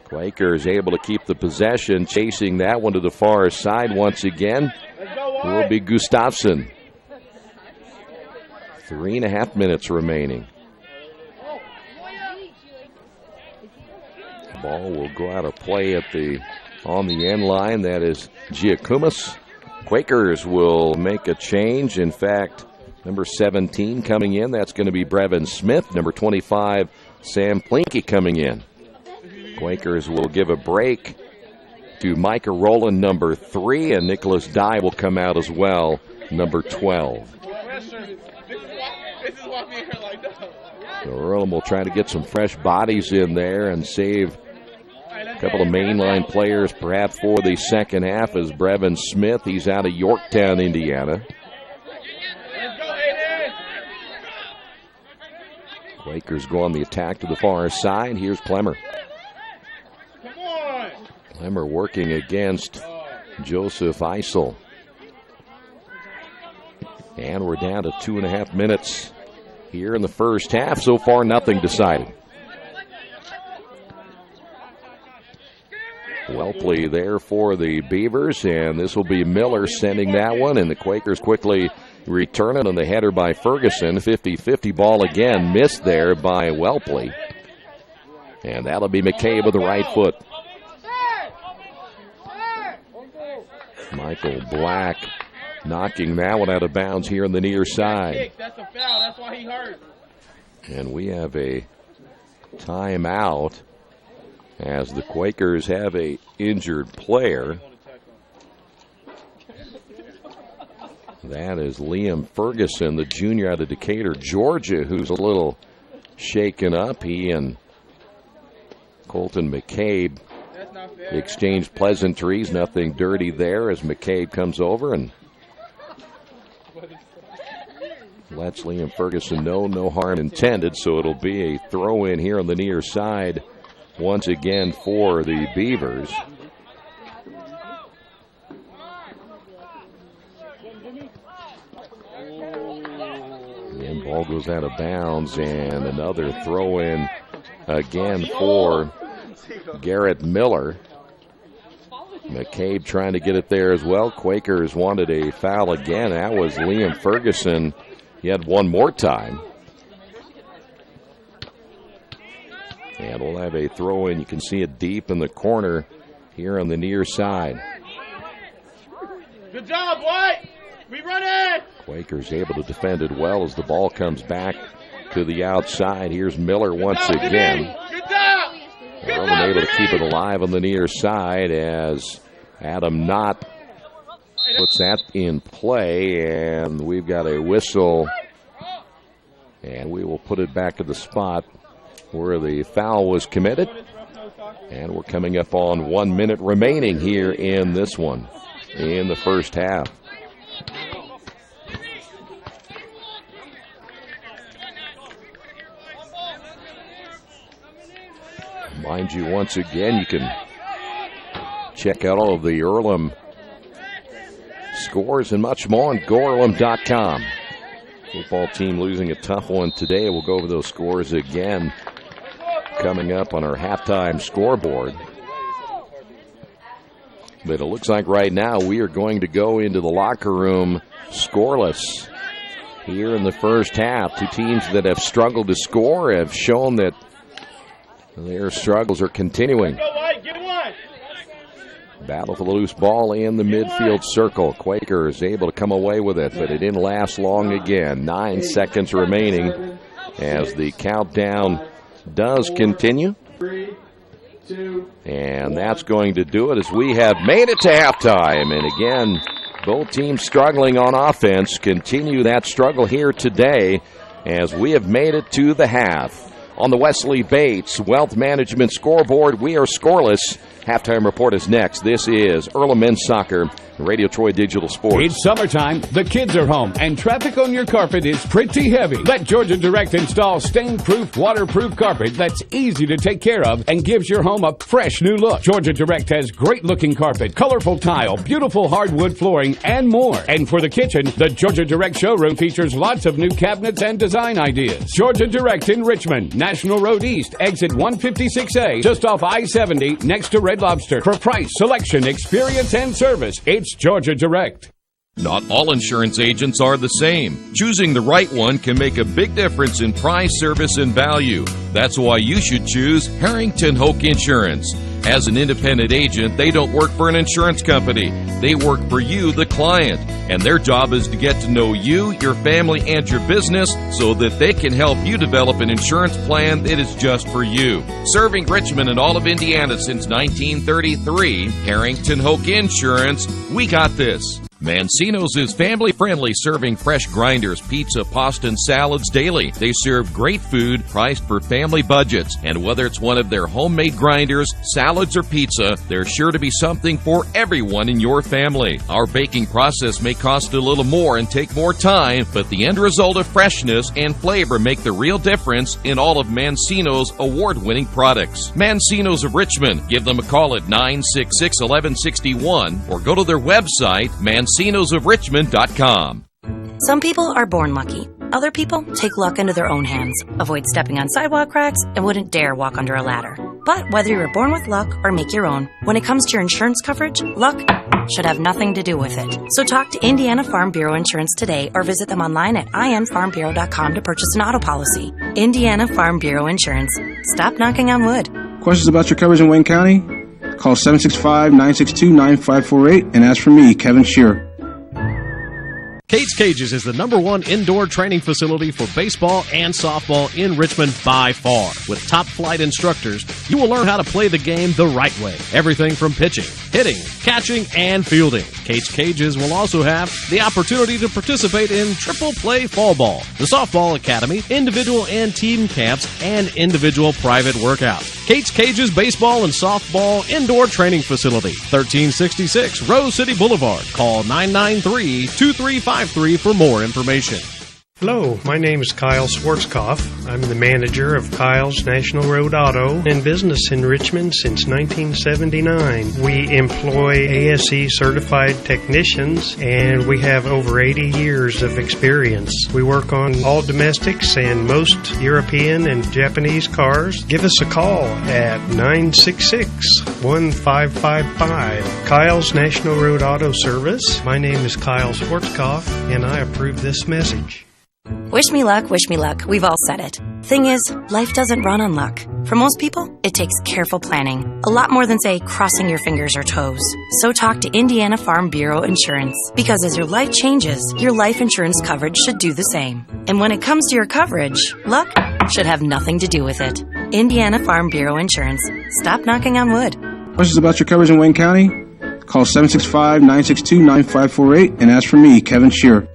Quakers able to keep the possession, chasing that one to the far side once again. Will be Gustafsson. 3.5 minutes remaining. Ball will go out of play on the end line. That is Giacomas. Quakers will make a change. In fact, number 17 coming in. That's going to be Brevin Smith. Number 25, Sam Plinke coming in. Quakers will give a break to Micah Rowland, number 3, and Nicholas Dye will come out as well, number 12. So Earlham will try to get some fresh bodies in there and save a couple of mainline players perhaps for the second half as Brevin Smith, he's out of Yorktown, Indiana. Quakers go on the attack to the far side. Here's Clemmer. Clemmer working against Joseph Eisel. And we're down to 2.5 minutes here in the first half. So far, nothing decided. Welpley there for the Beavers, and this will be Miller sending that one, and the Quakers quickly return it on the header by Ferguson. 50-50 ball again, missed there by Welpley. And that'll be McCabe with the right foot. Michael Black knocking that one out of bounds here on the near side. That's a foul. That's why he hurt. And we have a timeout as the Quakers have a injured player. That is Liam Ferguson, the junior out of Decatur, Georgia, who's a little shaken up. He and Colton McCabe exchanged pleasantries, nothing dirty there as McCabe comes over and lets Liam Ferguson know no harm intended, so it'll be a throw in here on the near side once again for the Beavers. And ball goes out of bounds, and another throw in again for Garrett Miller. McCabe trying to get it there as well. Quakers wanted a foul again. That was Liam Ferguson. He had one more time. And we'll have a throw in. You can see it deep in the corner here on the near side. Good job, White. We run it. Quakers able to defend it well as the ball comes back to the outside. Here's Miller once again. Good job. Earlham able to keep it alive on the near side as Adam Knott puts that in play, and we've got a whistle, and we will put it back to the spot where the foul was committed. And we're coming up on 1 minute remaining here in this one, in the first half. Mind you, once again, you can check out all of the Earlham scores and much more on GoEarlham.com. Football team losing a tough one today. We'll go over those scores again coming up on our halftime scoreboard. But it looks like right now we are going to go into the locker room scoreless here in the first half. Two teams that have struggled to score have shown that their struggles are continuing. Battle for the loose ball in the midfield circle. Quaker is able to come away with it, but it didn't last long again. 9 seconds remaining as the countdown does continue. And that's going to do it as we have made it to halftime. And again, both teams struggling on offense continue that struggle here today as we have made it to the half. On the Wesley Bates Wealth Management scoreboard, we are scoreless. Halftime report is next. This is Earlham Men's Soccer, Radio Troy Digital Sports. It's summertime, the kids are home, and traffic on your carpet is pretty heavy. Let Georgia Direct install stain-proof, waterproof carpet that's easy to take care of and gives your home a fresh new look. Georgia Direct has great-looking carpet, colorful tile, beautiful hardwood flooring, and more. And for the kitchen, the Georgia Direct showroom features lots of new cabinets and design ideas. Georgia Direct in Richmond, National Road East, exit 156A, just off I-70, next to Red Lobster. For price, selection, experience, and service, it's Georgia Direct. Not all insurance agents are the same. Choosing the right one can make a big difference in price, service, and value. That's why you should choose Harrington Hoke Insurance. As an independent agent, they don't work for an insurance company. They work for you, the client. And their job is to get to know you, your family, and your business so that they can help you develop an insurance plan that is just for you. Serving Richmond and all of Indiana since 1933, Harrington Hoke Insurance, we got this. Mancino's is family-friendly, serving fresh grinders, pizza, pasta, and salads daily. They serve great food priced for family budgets. And whether it's one of their homemade grinders, salads, or pizza, there's sure to be something for everyone in your family. Our baking process may cost a little more and take more time, but the end result of freshness and flavor make the real difference in all of Mancino's award-winning products. Mancino's of Richmond. Give them a call at 966-1161 or go to their website, Mancino'sofRichmond.com. Some people are born lucky. Other people take luck into their own hands, avoid stepping on sidewalk cracks, and wouldn't dare walk under a ladder. But whether you're born with luck or make your own, when it comes to your insurance coverage, luck should have nothing to do with it. So talk to Indiana Farm Bureau Insurance today or visit them online at infarmbureau.com to purchase an auto policy. Indiana Farm Bureau Insurance. Stop knocking on wood. Questions about your coverage in Wayne County? Call 765-962-9548 and ask for me, Kevin Shearer. Kate's Cages is the #1 indoor training facility for baseball and softball in Richmond by far. With top-flight instructors, you will learn how to play the game the right way. Everything from pitching, hitting, catching, and fielding. Kate's Cages will also have the opportunity to participate in triple play fall ball, the softball academy, individual and team camps, and individual private workouts. Kate's Cages Baseball and Softball Indoor Training Facility, 1366 Rose City Boulevard. Call 993-2353 for more information. Hello, my name is Kyle Schwarzkopf. I'm the manager of Kyle's National Road Auto, in business in Richmond since 1979. We employ ASE certified technicians, and we have over 80 years of experience. We work on all domestics and most European and Japanese cars. Give us a call at 966-1555. Kyle's National Road Auto Service. My name is Kyle Schwarzkopf, and I approve this message. Wish me luck, we've all said it. Thing is, life doesn't run on luck. For most people, it takes careful planning. A lot more than, say, crossing your fingers or toes. So talk to Indiana Farm Bureau Insurance. Because as your life changes, your life insurance coverage should do the same. And when it comes to your coverage, luck should have nothing to do with it. Indiana Farm Bureau Insurance. Stop knocking on wood. Questions about your coverage in Wayne County? Call 765-962-9548 and ask for me, Kevin Shearer.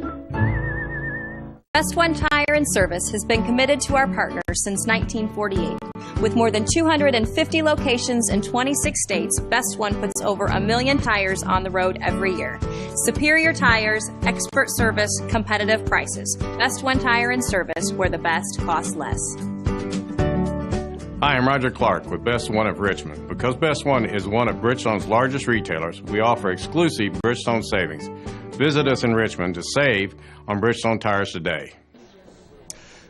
Best One Tire and Service has been committed to our partners since 1948. With more than 250 locations in 26 states, Best One puts over 1 million tires on the road every year. Superior tires, expert service, competitive prices. Best One Tire and Service, where the best costs less. Hi, I'm Roger Clark with Best One of Richmond. Because Best One is one of Bridgestone's largest retailers, we offer exclusive Bridgestone savings. Visit us in Richmond to save on Bridgestone tires today.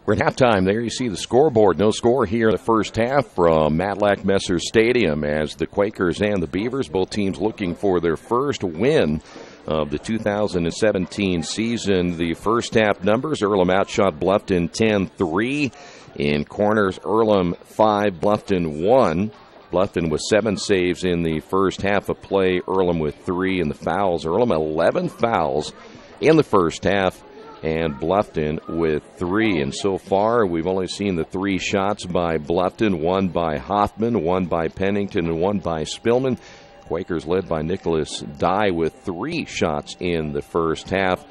We're at halftime. There you see the scoreboard. No score here in the first half from Matlack Messer Stadium as the Quakers and the Beavers, both teams looking for their first win of the 2017 season. The first half numbers, Earlham outshot Bluffton 10-3. In corners, Earlham 5, Bluffton 1. Bluffton with 7 saves in the first half of play. Earlham with 3 in the fouls. Earlham 11 fouls in the first half, and Bluffton with 3. And so far, we've only seen the 3 shots by Bluffton, 1 by Hoffman, 1 by Pennington, and 1 by Spillman. Quakers led by Nicholas Dye with 3 shots in the first half.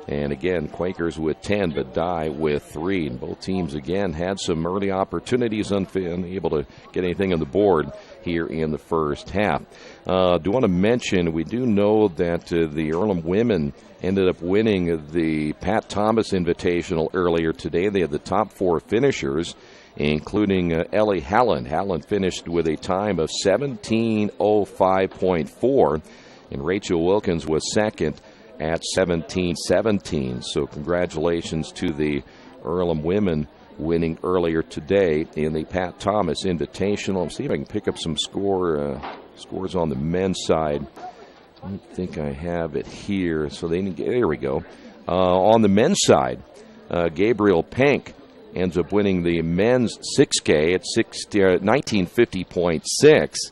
And again, Quakers with 10, but Dye with 3. And both teams, again, had some early opportunities, unable to get anything on the board here in the first half. Do want to mention, we do know that the Earlham women ended up winning the Pat Thomas Invitational earlier today. They had the top 4 finishers, including Ellie Halland. Halland finished with a time of 17:05.4, and Rachel Wilkins was second at 17:17. So congratulations to the Earlham women winning earlier today in the Pat Thomas Invitational. Let's see if I can pick up some scores on the men's side. I don't think I have it here. So there we go. On the men's side, Gabriel Pank ends up winning the men's 6K at 1950.6.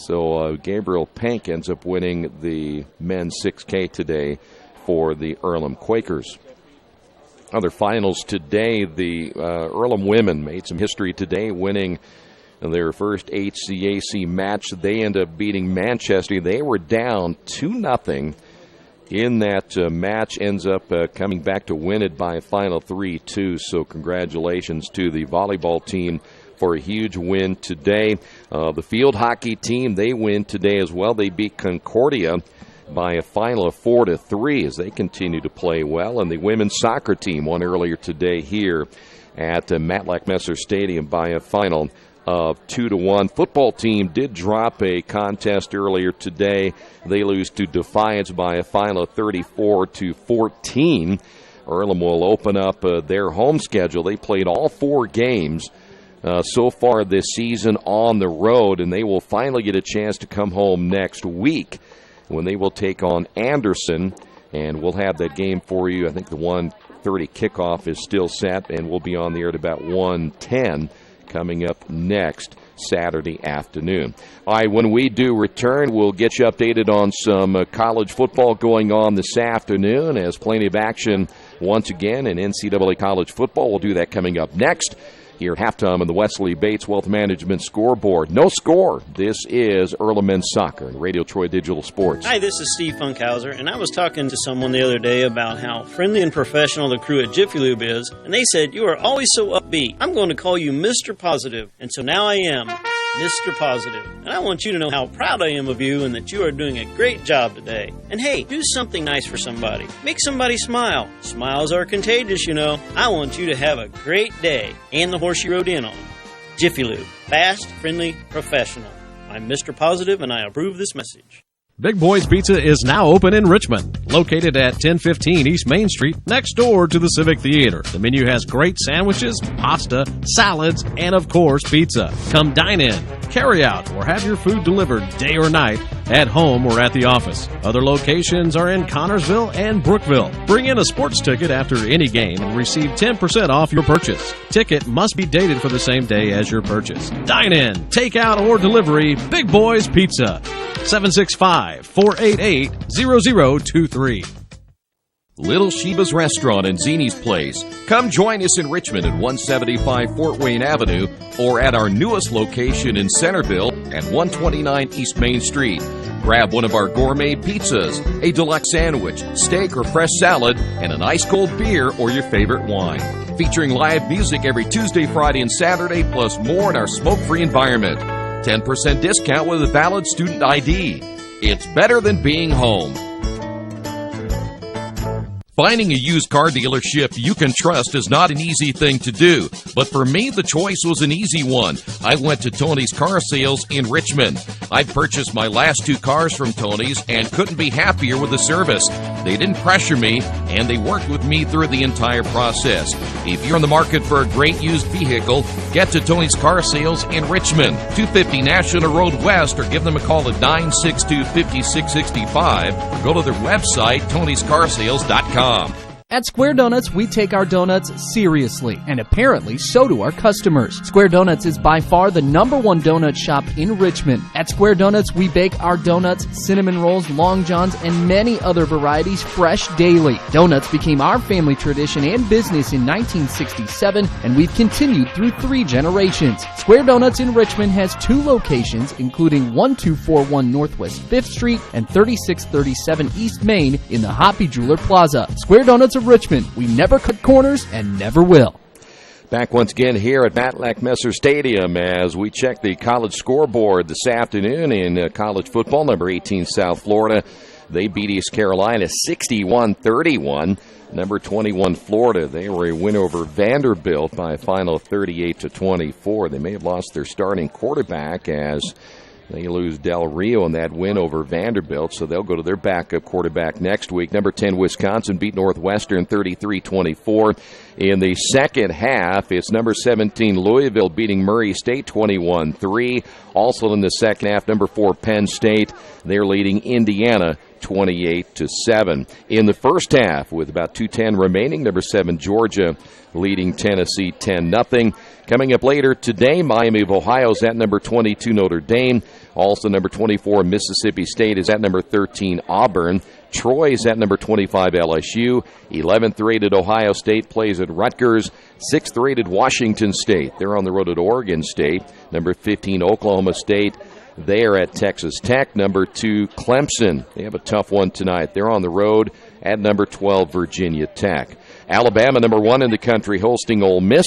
So Gabriel Pank ends up winning the men's 6K today for the Earlham Quakers. Other finals today, the Earlham women made some history today, winning their first HCAC match. They end up beating Manchester. They were down 2-0 in that match, ends up coming back to win it by a final 3-2. So congratulations to the volleyball team for a huge win today. The field hockey team, they win today as well. They beat Concordia by a final of 4-3 as they continue to play well. And the women's soccer team won earlier today here at Matlack Messer Stadium by a final of 2-1. Football team did drop a contest earlier today. They lose to Defiance by a final of 34-14. Earlham will open up their home schedule. They played all 4 games so far this season on the road, and they will finally get a chance to come home next week when they will take on Anderson, and we'll have that game for you. I think the 1:30 kickoff is still set, and we'll be on the air at about 1:10 coming up next Saturday afternoon. All right, when we do return, we'll get you updated on some college football going on this afternoon, as plenty of action once again in NCAA college football. We'll do that coming up next here at halftime on the Wesley Bates Wealth Management scoreboard. No score. This is Earlham Men's Soccer and Radio Troy Digital Sports. Hi, this is Steve Funkhauser, and I was talking to someone the other day about how friendly and professional the crew at Jiffy Lube is, and they said, "You are always so upbeat. I'm going to call you Mr. Positive." And so now I am Mr. Positive. And I want you to know how proud I am of you and that you are doing a great job today. And hey, do something nice for somebody. Make somebody smile. Smiles are contagious, you know. I want you to have a great day and the horse you rode in on. Jiffy Lube. Fast, friendly, professional. I'm Mr. Positive, and I approve this message. Big Boys Pizza is now open in Richmond, located at 1015 East Main Street, next door to the Civic Theater. The menu has great sandwiches, pasta, salads, and of course, pizza. Come dine in, carry out, or have your food delivered day or night, at home or at the office. Other locations are in Connorsville and Brookville. Bring in a sports ticket after any game and receive 10% off your purchase. Ticket must be dated for the same day as your purchase. Dine in, take out, or delivery, Big Boys Pizza. 765-488-0023. Little Sheba's Restaurant and Zini's Place. Come join us in Richmond at 175 Fort Wayne Avenue or at our newest location in Centerville at 129 East Main Street. Grab one of our gourmet pizzas, a deluxe sandwich, steak or fresh salad, and an ice-cold beer or your favorite wine. Featuring live music every Tuesday, Friday, and Saturday, plus more in our smoke-free environment. 10% discount with a valid student ID. It's better than being home. Finding a used car dealership you can trust is not an easy thing to do, but for me, the choice was an easy one. I went to Tony's Car Sales in Richmond. I purchased my last 2 cars from Tony's and couldn't be happier with the service. They didn't pressure me, and they worked with me through the entire process. If you're in the market for a great used vehicle, get to Tony's Car Sales in Richmond, 250 National Road West, or give them a call at 962-5665, or go to their website, tonyscarsales.com. At Square Donuts, we take our donuts seriously, and apparently so do our customers. Square Donuts is by far the #1 donut shop in Richmond. At Square Donuts, we bake our donuts, cinnamon rolls, long johns, and many other varieties fresh daily. Donuts became our family tradition and business in 1967, and we've continued through 3 generations. Square Donuts in Richmond has 2 locations, including 1241 Northwest 5th Street and 3637 East Main in the Hoppy Jeweler Plaza. Square Donuts of Richmond. We never cut corners and never will. Back once again here at Matlack Messer Stadium as we check the college scoreboard this afternoon in college football. Number 18 South Florida, they beat East Carolina 61-31. Number 21 Florida, they were a win over Vanderbilt by a final of 38-24. They may have lost their starting quarterback as they lose Del Rio in that win over Vanderbilt, so they'll go to their backup quarterback next week. Number 10, Wisconsin, beat Northwestern 33-24. In the second half, it's number 17, Louisville, beating Murray State 21-3. Also in the second half, number 4, Penn State, they're leading Indiana 28-7. In the first half, with about 2:10 remaining, number 7, Georgia, leading Tennessee 10-0. Coming up later today, Miami of Ohio is at number 22, Notre Dame. Also number 24, Mississippi State is at number 13, Auburn. Troy is at number 25, LSU. 11th rated Ohio State plays at Rutgers. 6th rated Washington State, they're on the road at Oregon State. Number 15, Oklahoma State, they are at Texas Tech. Number 2, Clemson, they have a tough one tonight. They're on the road at number 12, Virginia Tech. Alabama, number 1 in the country, hosting Ole Miss.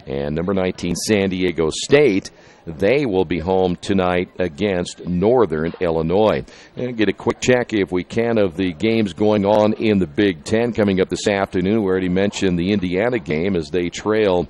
And number 19, San Diego State, they will be home tonight against Northern Illinois. And get a quick check, if we can, of the games going on in the Big Ten coming up this afternoon. We already mentioned the Indiana game as they trail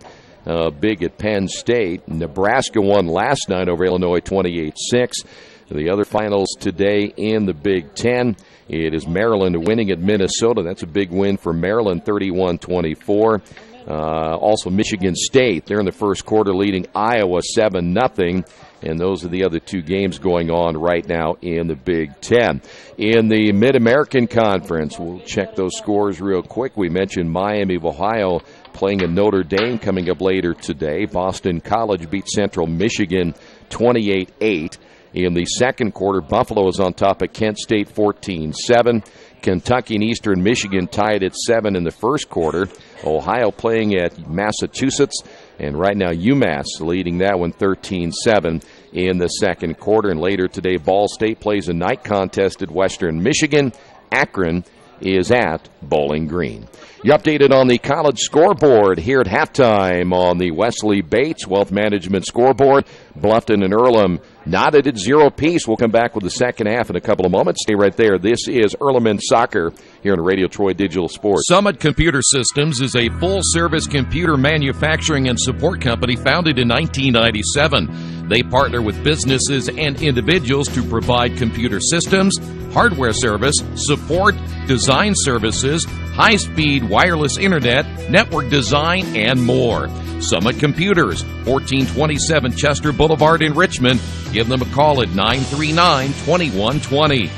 big at Penn State. Nebraska won last night over Illinois 28-6. The other finals today in the Big Ten, it is Maryland winning at Minnesota. That's a big win for Maryland, 31-24. Also, Michigan State, they're in the first quarter leading Iowa 7-0. And those are the other 2 games going on right now in the Big Ten. In the Mid-American Conference, we'll check those scores real quick. We mentioned Miami of Ohio playing in Notre Dame coming up later today. Boston College beat Central Michigan 28-8. In the second quarter, Buffalo is on top of Kent State 14-7. Kentucky and Eastern Michigan tied at 7 in the first quarter. Ohio playing at Massachusetts. And right now, UMass leading that one 13-7 in the second quarter. And later today, Ball State plays a night contest at Western Michigan. Akron is at Bowling Green. You're updated on the college scoreboard here at halftime on the Wesley Bates Wealth Management scoreboard. Bluffton and Earlham knotted at 0 apiece. We'll come back with the second half in a couple of moments. Stay right there. This is Earlham Men's Soccer here on Radio Troy Digital Sports. Summit Computer Systems is a full-service computer manufacturing and support company founded in 1997. They partner with businesses and individuals to provide computer systems, hardware service, support, design services, high-speed wireless internet, network design, and more. Summit Computers, 1427 Chester Boulevard in Richmond. Give them a call at 939-2120.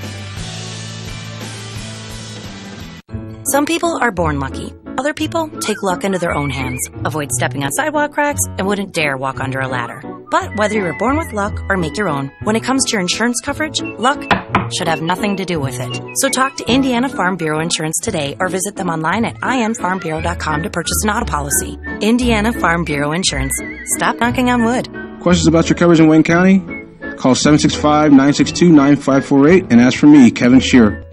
Some people are born lucky. Other people take luck into their own hands, avoid stepping on sidewalk cracks, and wouldn't dare walk under a ladder. But whether you were born with luck or make your own, when it comes to your insurance coverage, luck should have nothing to do with it. So talk to Indiana Farm Bureau Insurance today or visit them online at infarmbureau.com to purchase an auto policy. Indiana Farm Bureau Insurance. Stop knocking on wood. Questions about your coverage in Wayne County? Call 765-962-9548 and ask for me, Kevin Shearer.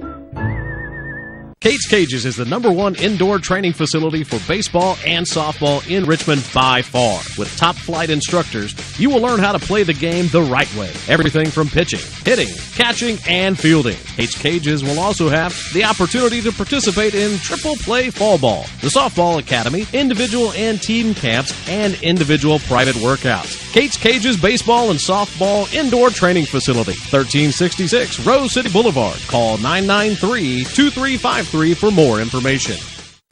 Kate's Cages is the #1 indoor training facility for baseball and softball in Richmond by far. With top flight instructors, you will learn how to play the game the right way. Everything from pitching, hitting, catching, and fielding. Kate's Cages will also have the opportunity to participate in triple play fall ball, the softball academy, individual and team camps, and individual private workouts. Kate's Cages Baseball and Softball Indoor Training Facility, 1366 Rose City Boulevard. Call 993-2353 for more information.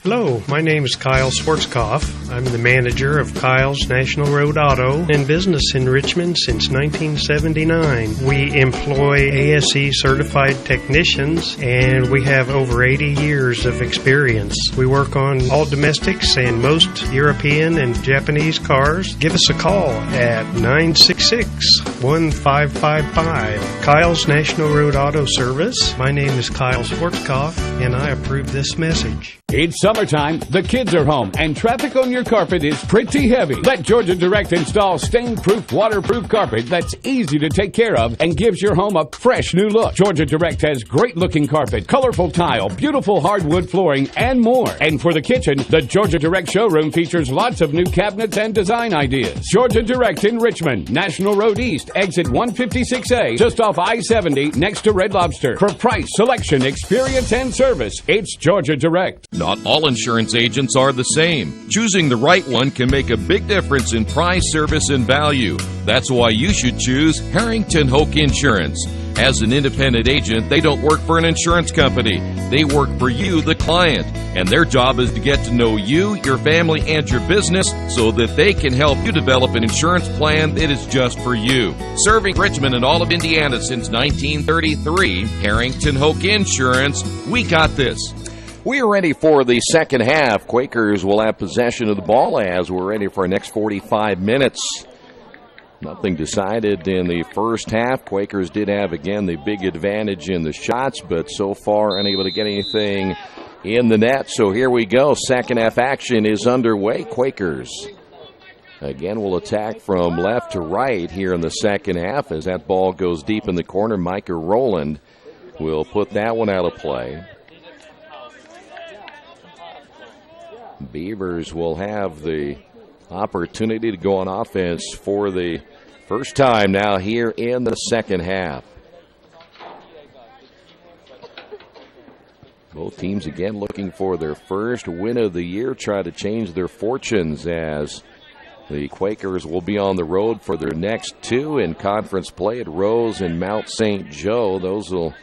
Hello, my name is Kyle Schwarzkopf. I'm the manager of Kyle's National Road Auto and business in Richmond since 1979. We employ ASE certified technicians and we have over 80 years of experience. We work on all domestics and most European and Japanese cars. Give us a call at 966-1555. Kyle's National Road Auto Service. My name is Kyle Schwarzkopf and I approve this message. It's summertime, the kids are home, and traffic on your carpet is pretty heavy. Let Georgia Direct install stain-proof, waterproof carpet that's easy to take care of and gives your home a fresh new look. Georgia Direct has great-looking carpet, colorful tile, beautiful hardwood flooring, and more. And for the kitchen, the Georgia Direct showroom features lots of new cabinets and design ideas. Georgia Direct in Richmond, National Road East, exit 156A, just off I-70, next to Red Lobster. For price, selection, experience, and service, it's Georgia Direct. Not all insurance agents are the same. Choosing the right one can make a big difference in price, service, and value. That's why you should choose Harrington Hoke Insurance. As an independent agent, they don't work for an insurance company. They work for you, the client. And their job is to get to know you, your family, and your business so that they can help you develop an insurance plan that is just for you. Serving Richmond and all of Indiana since 1933, Harrington Hoke Insurance, we got this. We're ready for the second half. Quakers will have possession of the ball as we're ready for our next 45 minutes. Nothing decided in the first half. Quakers did have, again, the big advantage in the shots, but so far unable to get anything in the net. So here we go. Second half action is underway. Quakers, again, will attack from left to right here in the second half as that ball goes deep in the corner. Micah Rowland will put that one out of play. Beavers will have the opportunity to go on offense for the first time now here in the second half. Both teams again looking for their first win of the year, try to change their fortunes as the Quakers will be on the road for their next two in conference play at Rose and Mount St. Joe. Those will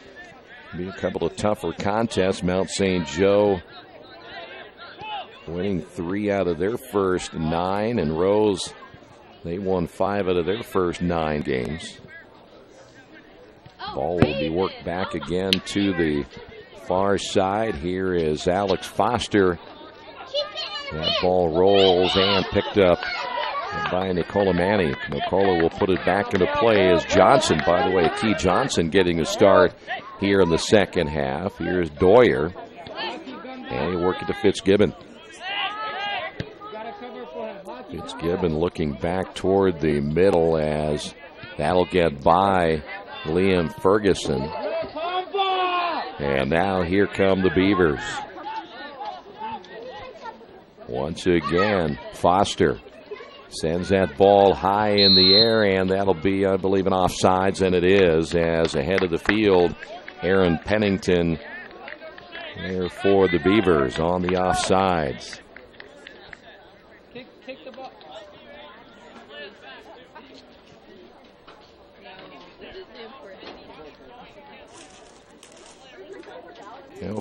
be a couple of tougher contests. Mount St. Joe winning 3 out of their first 9, and Rose, they won 5 out of their first 9 games. Ball will be worked back again to the far side. Here is Alex Foster. That ball rolls and picked up by Nicola Manny. Nicola will put it back into play as Johnson, by the way, Key Johnson getting a start here in the second half. Here's Doyer, and he worked it to Fitzgibbon. Fitzgibbon looking back toward the middle as that'll get by Liam Ferguson. And now here come the Beavers. Once again, Foster sends that ball high in the air, and that'll be, I believe, an offsides, and it is, as ahead of the field, Aaron Pennington there for the Beavers on the offsides.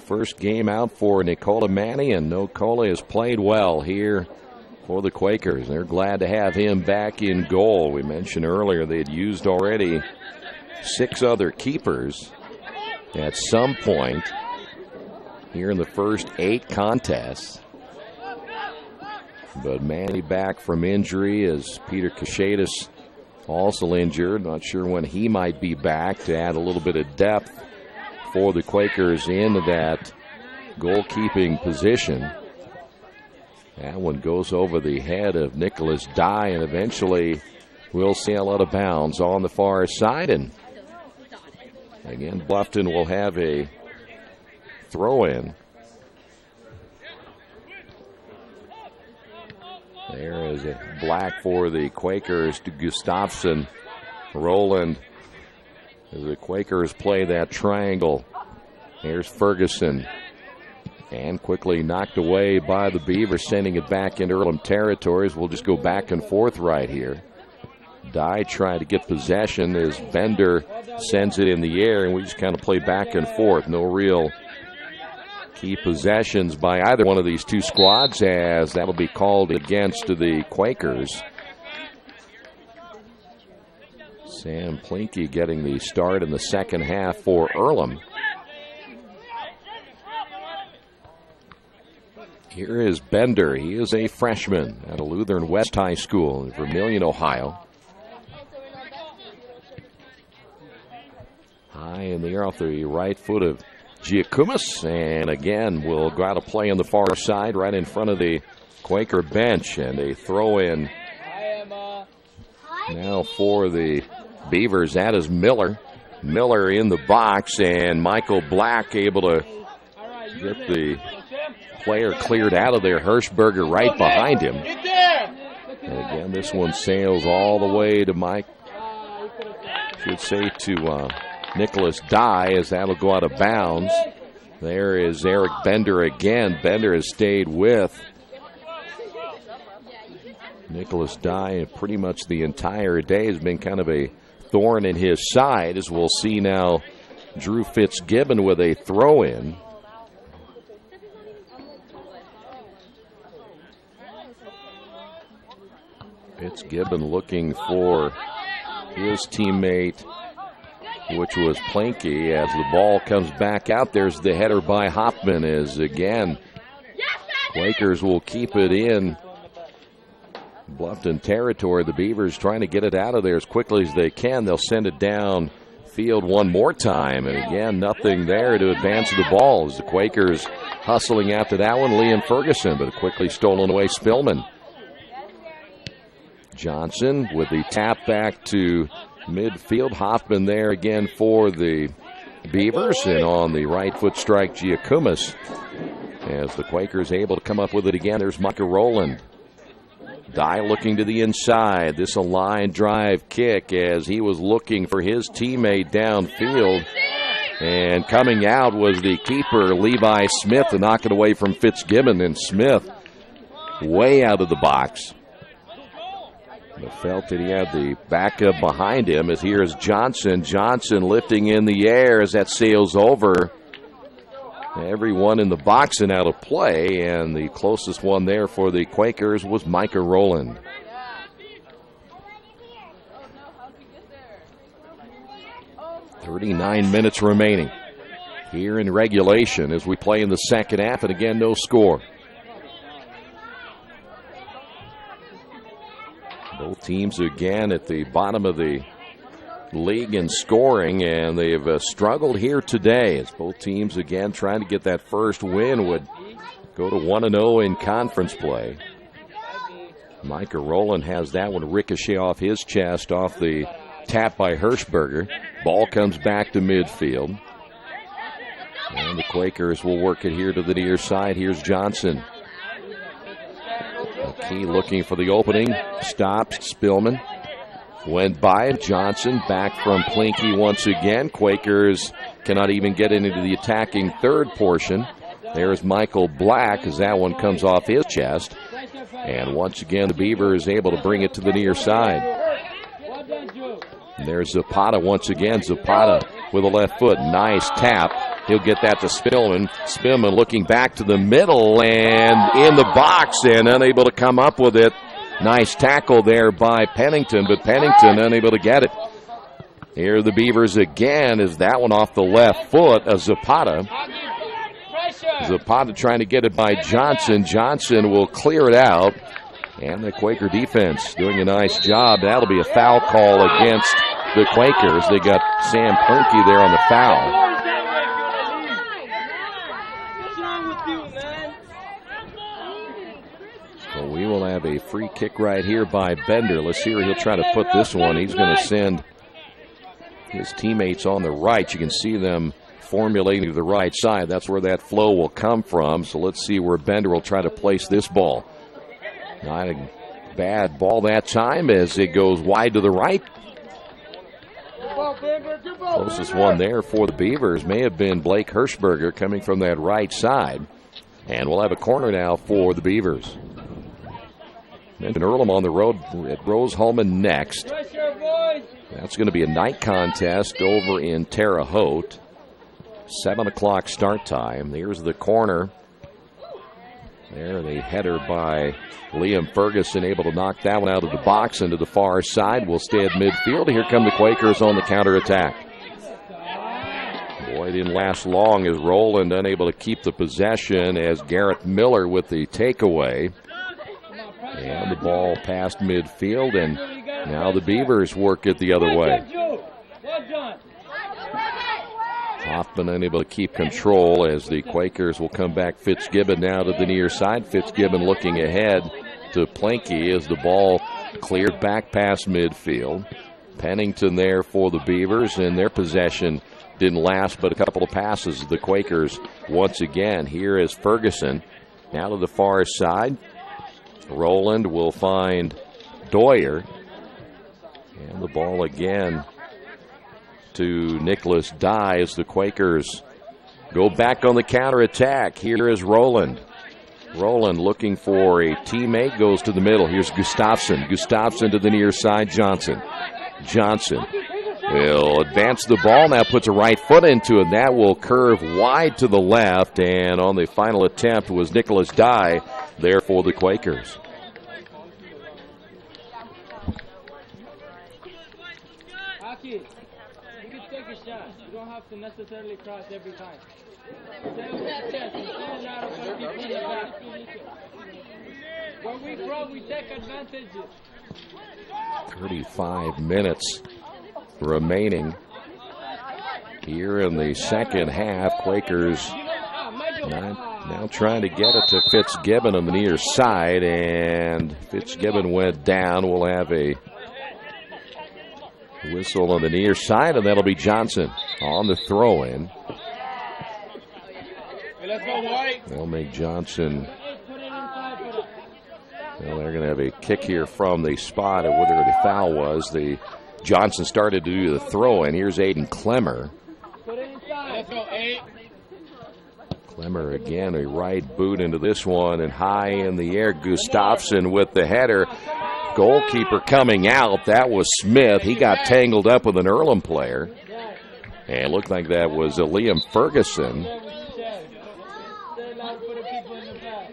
First game out for Nicola Manny, and Nicola has played well here for the Quakers. They're glad to have him back in goal. We mentioned earlier they had used already 6 other keepers at some point here in the first 8 contests. But Manny back from injury as Peter Kachatis also injured. Not sure when he might be back to add a little bit of depth for the Quakers into that goalkeeping position. That one goes over the head of Nicholas Dye, and eventually will sail out of bounds on the far side. And again, Bluffton will have a throw-in. There is a black for the Quakers to Gustafson. Rowland as the Quakers play that triangle. Here's Ferguson. And quickly knocked away by the Beavers, sending it back into Earlham territories. We'll just go back and forth right here. Dye trying to get possession as Bender sends it in the air, and we just kind of play back and forth. No real key possessions by either one of these two squads, as that'll be called against the Quakers. Sam Plinke getting the start in the second half for Earlham. Here is Bender. He is a freshman at a Lutheran West High School in Vermilion, Ohio. High in the air off the right foot of Giacomus, and again will go out of play on the far side right in front of the Quaker bench, and a throw in now for the Beavers. That is Miller. Miller in the box, and Michael Black able to get the player cleared out of there. Hirschberger right behind him. And again, this one sails all the way to Nicholas Dye, as that'll go out of bounds. There is Eric Bender again. Bender has stayed with Nicholas Dye pretty much the entire day. Has been kind of a thorn in his side, as we'll see now. Drew Fitzgibbon with a throw-in. Fitzgibbon looking for his teammate, which was Plinke, as the ball comes back out. There's the header by Hoffman, as again Quakers will keep it in Bluffton territory. The Beavers trying to get it out of there as quickly as they can. They'll send it down field one more time, and again nothing there to advance the ball as the Quakers hustling after that one. Liam Ferguson, but quickly stolen away. Spillman. Johnson with the tap back to midfield. Hoffman there again for the Beavers, and on the right foot strike, Giacomus, as the Quakers able to come up with it again. There's Micah Rowland. Dye looking to the inside. This a line drive kick, as he was looking for his teammate downfield, and coming out was the keeper Levi Smith to knock it away from Fitzgibbon, and Smith way out of the box. Felt that he had the backup behind him, as here's Johnson. Johnson lifting in the air as that sails over everyone in the box and out of play, and the closest one there for the Quakers was Micah Rowland. .39 minutes remaining here in regulation as we play in the second half, and again no score. Both teams again at the bottom of the league in scoring, and they've struggled here today as both teams again trying to get that first win, would go to 1-0 in conference play. Micah Rowland has that one ricochet off his chest off the tap by Hirschberger. Ball comes back to midfield, and the Quakers will work it here to the near side. Here's Johnson. Key looking for the opening. Stops. Spillman went by. Johnson back from Plinke once again. Quakers cannot even get into the attacking third portion. There's Michael Black as that one comes off his chest. And once again, the Beaver is able to bring it to the near side. And there's Zapata once again. Zapata with a left foot. Nice tap. He'll get that to Spillman. Spillman looking back to the middle and in the box and unable to come up with it. Nice tackle there by Pennington, but Pennington unable to get it. Here are the Beavers again, as that one off the left foot of Zapata. Zapata trying to get it by Johnson. Johnson will clear it out. And the Quaker defense doing a nice job. That'll be a foul call against the Quakers. They got Sam Plinke there on the foul. So we we will have a free kick right here by Bender. Let's see where he'll try to put this one. He's going to send his teammates on the right. You can see them formulating to the right side. That's where that flow will come from. So let's see where Bender will try to place this ball. Not a bad ball that time as it goes wide to the right. Closest one there for the Beavers may have been Blake Hirschberger coming from that right side. And we'll have a corner now for the Beavers. And Earlham on the road at Rose-Hulman next. That's going to be a night contest over in Terre Haute. 7 o'clock start time. There's the corner. There, the header by Liam Ferguson, able to knock that one out of the box into the far side. Will stay at midfield. Here come the Quakers on the counterattack. Boy, it didn't last long as Rowland unable to keep the possession as Garrett Miller with the takeaway. And the ball past midfield, and now the Beavers work it the other way. Hoffman unable to keep control as the Quakers will come back. Fitzgibbon now to the near side. Fitzgibbon looking ahead to Planky as the ball cleared back past midfield. Pennington there for the Beavers, and their possession didn't last but a couple of passes. The Quakers once again. Here is Ferguson now to the far side. Rowland will find Doyer. And the ball again to Nicholas Dye as the Quakers go back on the counterattack. Here is Rowland. Rowland looking for a teammate, goes to the middle. Here's Gustafsson. Gustafsson to the near side. Johnson. Johnson will advance the ball. Now puts a right foot into it. That will curve wide to the left. And on the final attempt was Nicholas Dye there for the Quakers. You can take a shot. You don't have to necessarily cross every time. When we grow, we take advantage. 35 minutes remaining here in the second half. Quakers now trying to get it to Fitzgibbon on the near side, and Fitzgibbon went down. We'll have a whistle on the near side, and that'll be Johnson on the throw-in. They'll make Johnson. Well, they're going to have a kick here from the spot of whether the foul was. The Johnson started to do the throw-in. Here's Aiden Clemmer. Clemmer again, a right boot into this one, and high in the air, Gustafsson with the header. Goalkeeper coming out. That was Smith. He got tangled up with an Earlham player. And it looked like that was Liam Ferguson.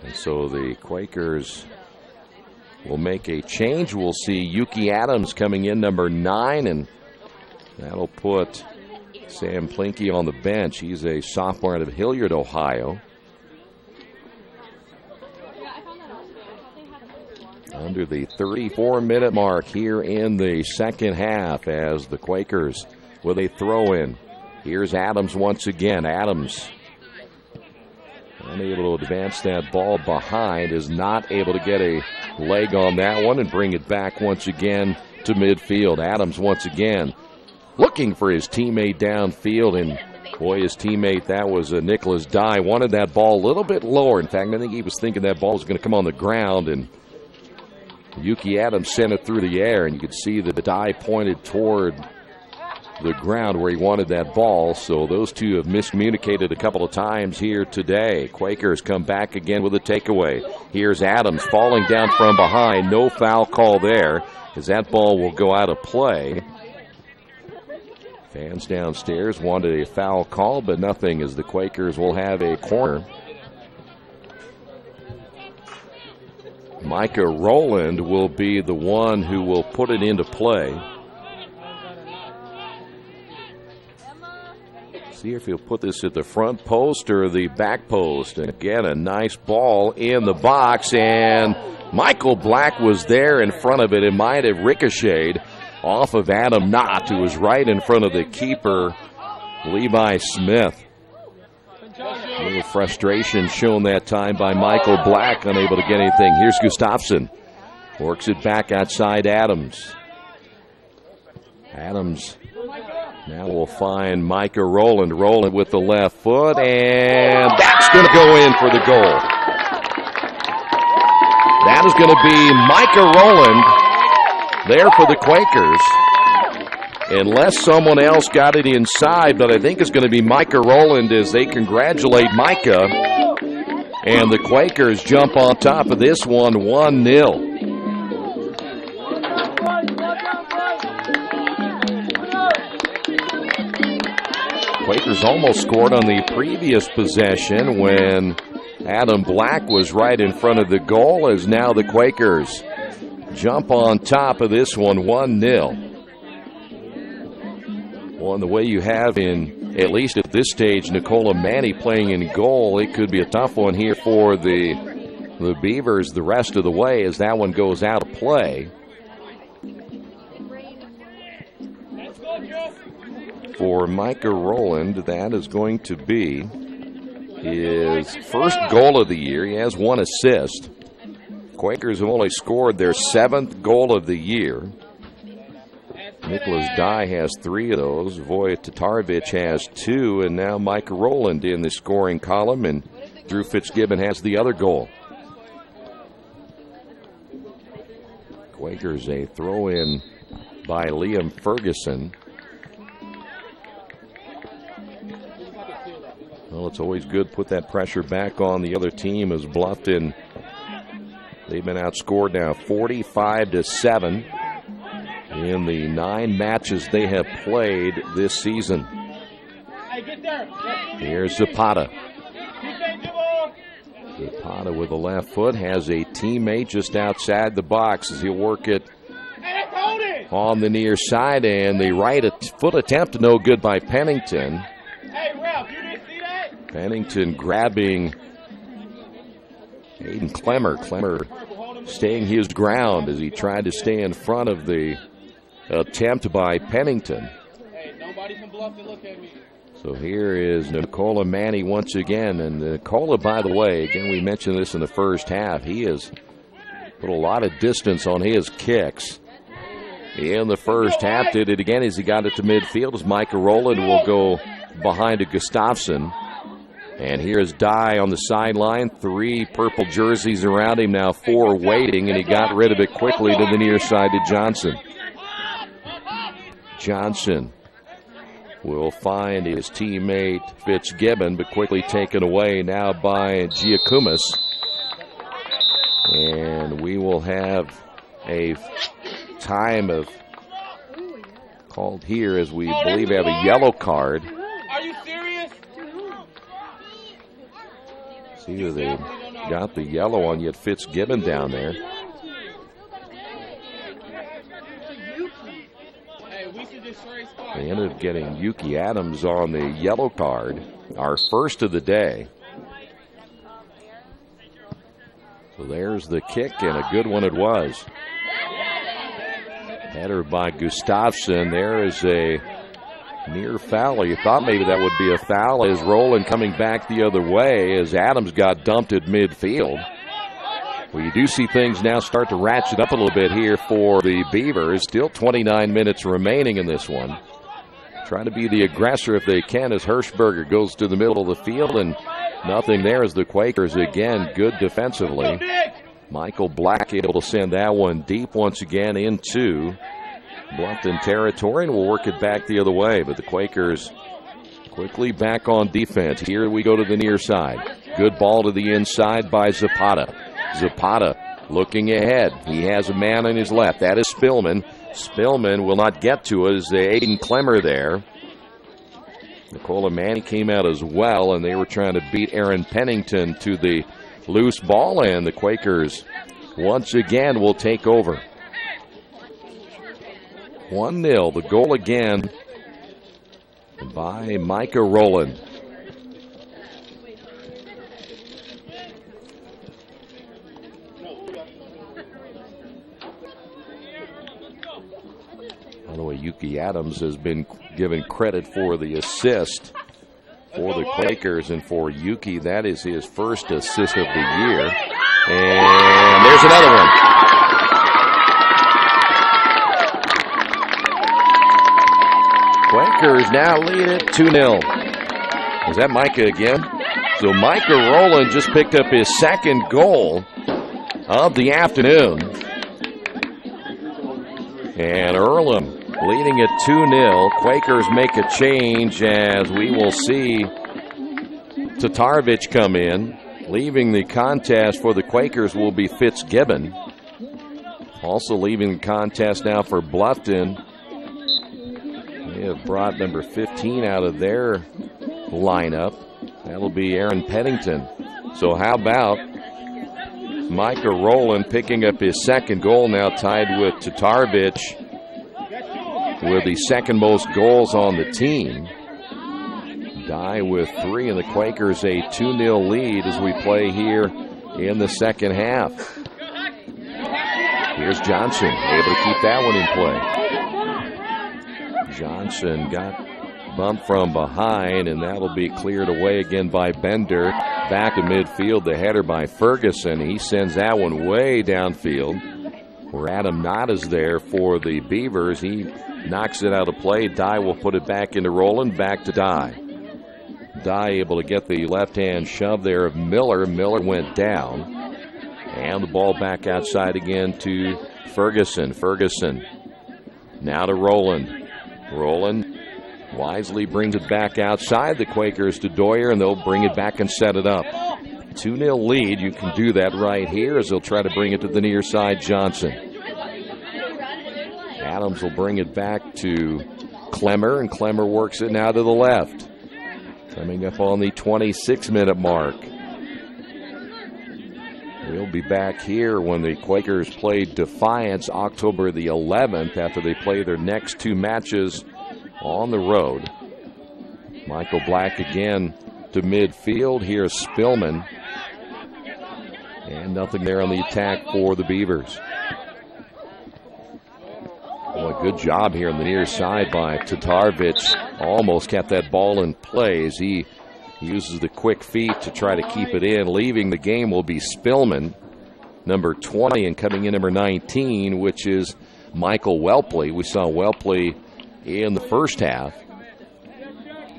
And so the Quakers will make a change. We'll see Yuki Adams coming in, number 9, and that'll put Sam Plinky on the bench. He's a sophomore out of Hilliard, Ohio. Under the 34-minute mark here in the second half as the Quakers with a throw-in. Here's Adams once again. Adams unable to advance that ball behind, is not able to get a leg on that one and bring it back once again to midfield. Adams once again looking for his teammate downfield, and boy, his teammate, that was Nicholas Dye, wanted that ball a little bit lower. In fact, I think he was thinking that ball was going to come on the ground, and Yuki Adams sent it through the air, and you could see that the Dye pointed toward the ground where he wanted that ball. So those two have miscommunicated a couple of times here today. Quakers come back again with a takeaway. Here's Adams falling down from behind. No foul call there as that ball will go out of play. Fans downstairs wanted a foul call, but nothing, as the Quakers will have a corner. Micah Rowland will be the one who will put it into play. See if he'll put this at the front post or the back post. And again, a nice ball in the box, and Michael Black was there in front of it. It might have ricocheted off of Adam Knott, who was right in front of the keeper, Levi Smith. little frustration shown that time by Michael Black, unable to get anything. Here's Gustafson. Works it back outside Adams. Adams now will find Micah Rowland. Rowland with the left foot, and that's going to go in for the goal. That is going to be Micah Rowland there for the Quakers. Unless someone else got it inside, but I think it's going to be Micah Rowland as they congratulate Micah. And the Quakers jump on top of this one 1-0. Quakers almost scored on the previous possession when Adam Black was right in front of the goal, as now the Quakers jump on top of this one 1-0. Well, the way you have in, at least at this stage, Nicola Manny playing in goal, it could be a tough one here for the Beavers the rest of the way as that one goes out of play. For Micah Rowland, that is going to be his first goal of the year. He has 1 assist. Quakers have only scored their 7th goal of the year. Nicholas Dye has 3 of those. Voja Tatarovic has 2, and now Micah Rowland in the scoring column, and Drew Fitzgibbon has the other goal. Quakers a throw-in by Liam Ferguson. Well, it's always good to put that pressure back on the other team as Bluffton, they've been outscored now 45-7 in the 9 matches they have played this season. Here's Zapata. Zapata with the left foot has a teammate just outside the box as he'll work it on the near side, and the right foot attempt no good by Pennington. Pennington grabbing Aiden Clemmer. Clemmer staying his ground as he tried to stay in front of the attempt by Pennington. So here is Nicola Manny once again. And Nicola, by the way, again, we mentioned this in the first half, he has put a lot of distance on his kicks. In the first half, did it again as he got it to midfield as Micah Rowland will go behind to Gustafson. And here's Dye on the sideline. 3 purple jerseys around him, now 4 waiting, and he got rid of it quickly to the near side to Johnson. Johnson will find his teammate Fitzgibbon, but quickly taken away now by Giacomas. And we will have a time of called here as we believe have a yellow card. Are you serious? See who they got the yellow on, yet Fitzgibbon down there. They ended up getting Yuki Adams on the yellow card, our first of the day. So there's the kick, and a good one it was. Header by Gustafson. There is a near foul. You thought maybe that would be a foul as Rowland coming back the other way as Adams got dumped at midfield. Well, you do see things now start to ratchet up a little bit here for the Beavers. Still 29 minutes remaining in this one. Trying to be the aggressor if they can as Hirschberger goes to the middle of the field, and nothing there as the Quakers again good defensively. Michael Black able to send that one deep once again into Bluffton territory, and we'll work it back the other way. But the Quakers quickly back on defense. Here we go to the near side. Good ball to the inside by Zapata. Zapata looking ahead. He has a man on his left. That is Spillman. Spillman will not get to it as Aiden Clemmer there. Nicola Manny came out as well, and they were trying to beat Aaron Pennington to the loose ball, and the Quakers once again will take over. 1-0. The goal again by Micah Rowland. By the way, Yuki Adams has been given credit for the assist for the Quakers, and for Yuki, that is his first assist of the year. And there's another one. Quakers now lead it 2-0. Is that Micah again? So Micah Rowland just picked up his second goal of the afternoon. And Earlham leading it 2-0. Quakers make a change as we will see Tatarovich come in. Leaving the contest for the Quakers will be Fitzgibbon. Also leaving the contest now for Bluffton. They have brought number 15 out of their lineup. That'll be Aaron Pennington. So how about Micah Rowland picking up his second goal, now tied with Tatarovich with the second most goals on the team. Dye with 3, and the Quakers a 2-0 lead as we play here in the second half. Here's Johnson, able to keep that one in play. Johnson got bumped from behind, and that'll be cleared away again by Bender. Back to midfield, the header by Ferguson. He sends that one way downfield, where Adam Knott is there for the Beavers. He knocks it out of play. Dye will put it back into Rowland, back to Dye. Dye able to get the left-hand shove there of Miller. Miller went down. And the ball back outside again to Ferguson. Ferguson now to Rowland. Rowland wisely brings it back outside the Quakers to Doyer, and they'll bring it back and set it up. 2-0 lead. You can do that right here as they'll try to bring it to the near side. Johnson. Adams will bring it back to Clemmer, and Clemmer works it now to the left. Coming up on the 26-minute mark. We'll be back here when the Quakers play Defiance October the 11th after they play their next 2 matches on the road. Michael Black again to midfield. Here's Spillman. And nothing there on the attack for the Beavers. Well, a good job here on the near side by Tatarovich. Almost kept that ball in play as he uses the quick feet to try to keep it in. Leaving the game will be Spillman, number 20, and coming in number 19, which is Michael Welpley. We saw Welpley in the first half.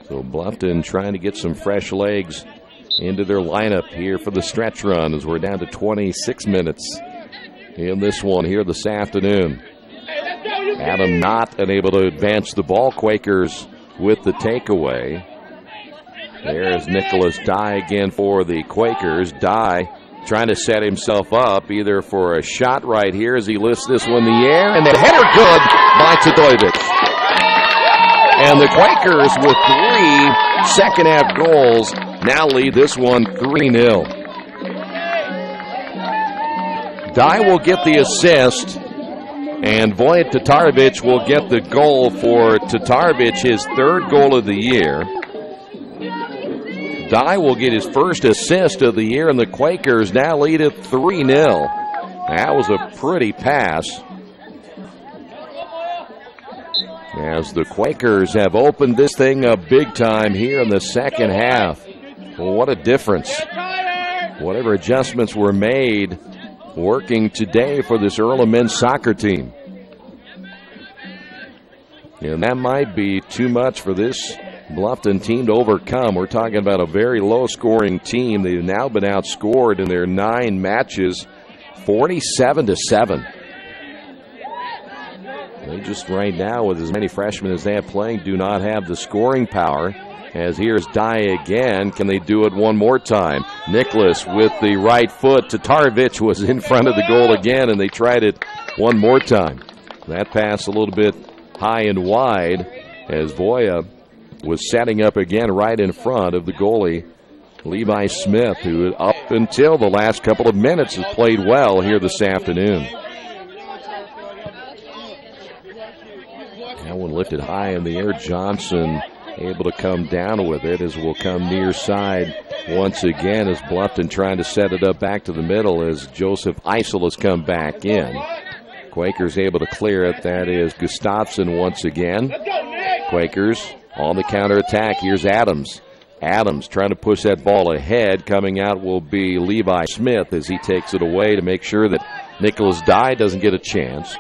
So Bluffton trying to get some fresh legs into their lineup here for the stretch run as we're down to 26 minutes in this one here this afternoon. Adam Knott unable to advance the ball. Quakers with the takeaway. There's Nicholas Dye again for the Quakers. Dye trying to set himself up either for a shot right here as he lifts this one in the air, and the header good by Tadojevich. And the Quakers with 3 second-half goals now lead this one 3-0. Dye will get the assist, and Vojislav Tatarovich will get the goal for Tatarovich, his 3rd goal of the year. Dye will get his first assist of the year, and the Quakers now lead it 3-0. That was a pretty pass, as the Quakers have opened this thing up big time here in the second half. Well, what a difference. Whatever adjustments were made working today for this Earlham men's soccer team. And that might be too much for this Bluffton team to overcome. We're talking about a very low-scoring team. They've now been outscored in their 9 matches, 47-7. They just right now, with as many freshmen as they have playing, do not have the scoring power. As here's Dye again. Can they do it one more time? Nicholas with the right foot. Tatarovich was in front of the goal again, and they tried it one more time. That pass a little bit high and wide as Voya was setting up again right in front of the goalie, Levi Smith, who up until the last couple of minutes has played well here this afternoon. That one lifted high in the air. Johnson able to come down with it as we'll come near side once again as Bluffton trying to set it up back to the middle as Joseph Eisel has come back in. Quakers able to clear it. That is Gustafsson once again. Quakers on the counterattack. Here's Adams. Adams trying to push that ball ahead. Coming out will be Levi Smith as he takes it away to make sure that Nicholas Dye doesn't get a chance.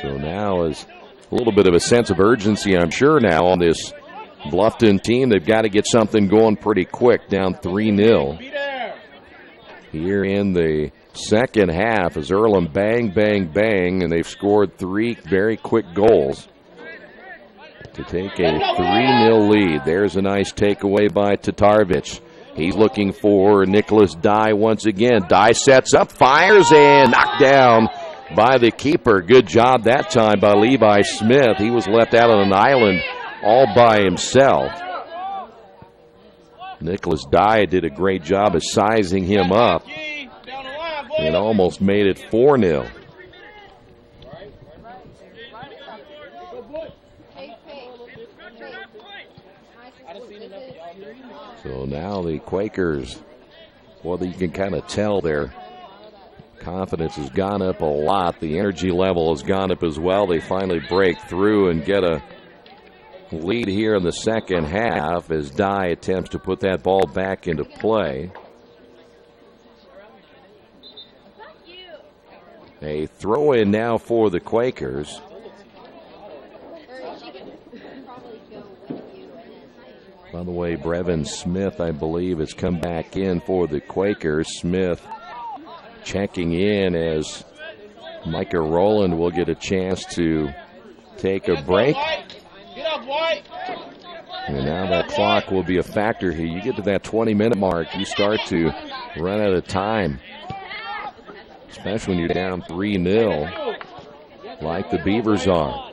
So now is a little bit of a sense of urgency, I'm sure, now on this Bluffton team. They've got to get something going pretty quick, down 3-0. Here in the second half as Earlham bang, bang, bang, and they've scored 3 very quick goals to take a 3-0 lead. There's a nice takeaway by Tatarovich. He's looking for Nicholas Dye once again. Dye sets up, fires, and knocked down by the keeper. Good job that time by Levi Smith. He was left out on an island all by himself. Nicholas Dye did a great job of sizing him up and almost made it 4-0. So now the Quakers, well, you can kind of tell their confidence has gone up a lot. The energy level has gone up as well. They finally break through and get a lead here in the second half as Dye attempts to put that ball back into play. A throw in now for the Quakers. By the way, Brevin Smith, I believe, has come back in for the Quakers. Smith checking in as Micah Rowland will get a chance to take a break. And now that clock will be a factor here. You get to that 20-minute mark, you start to run out of time, especially when you're down 3-0 like the Beavers are.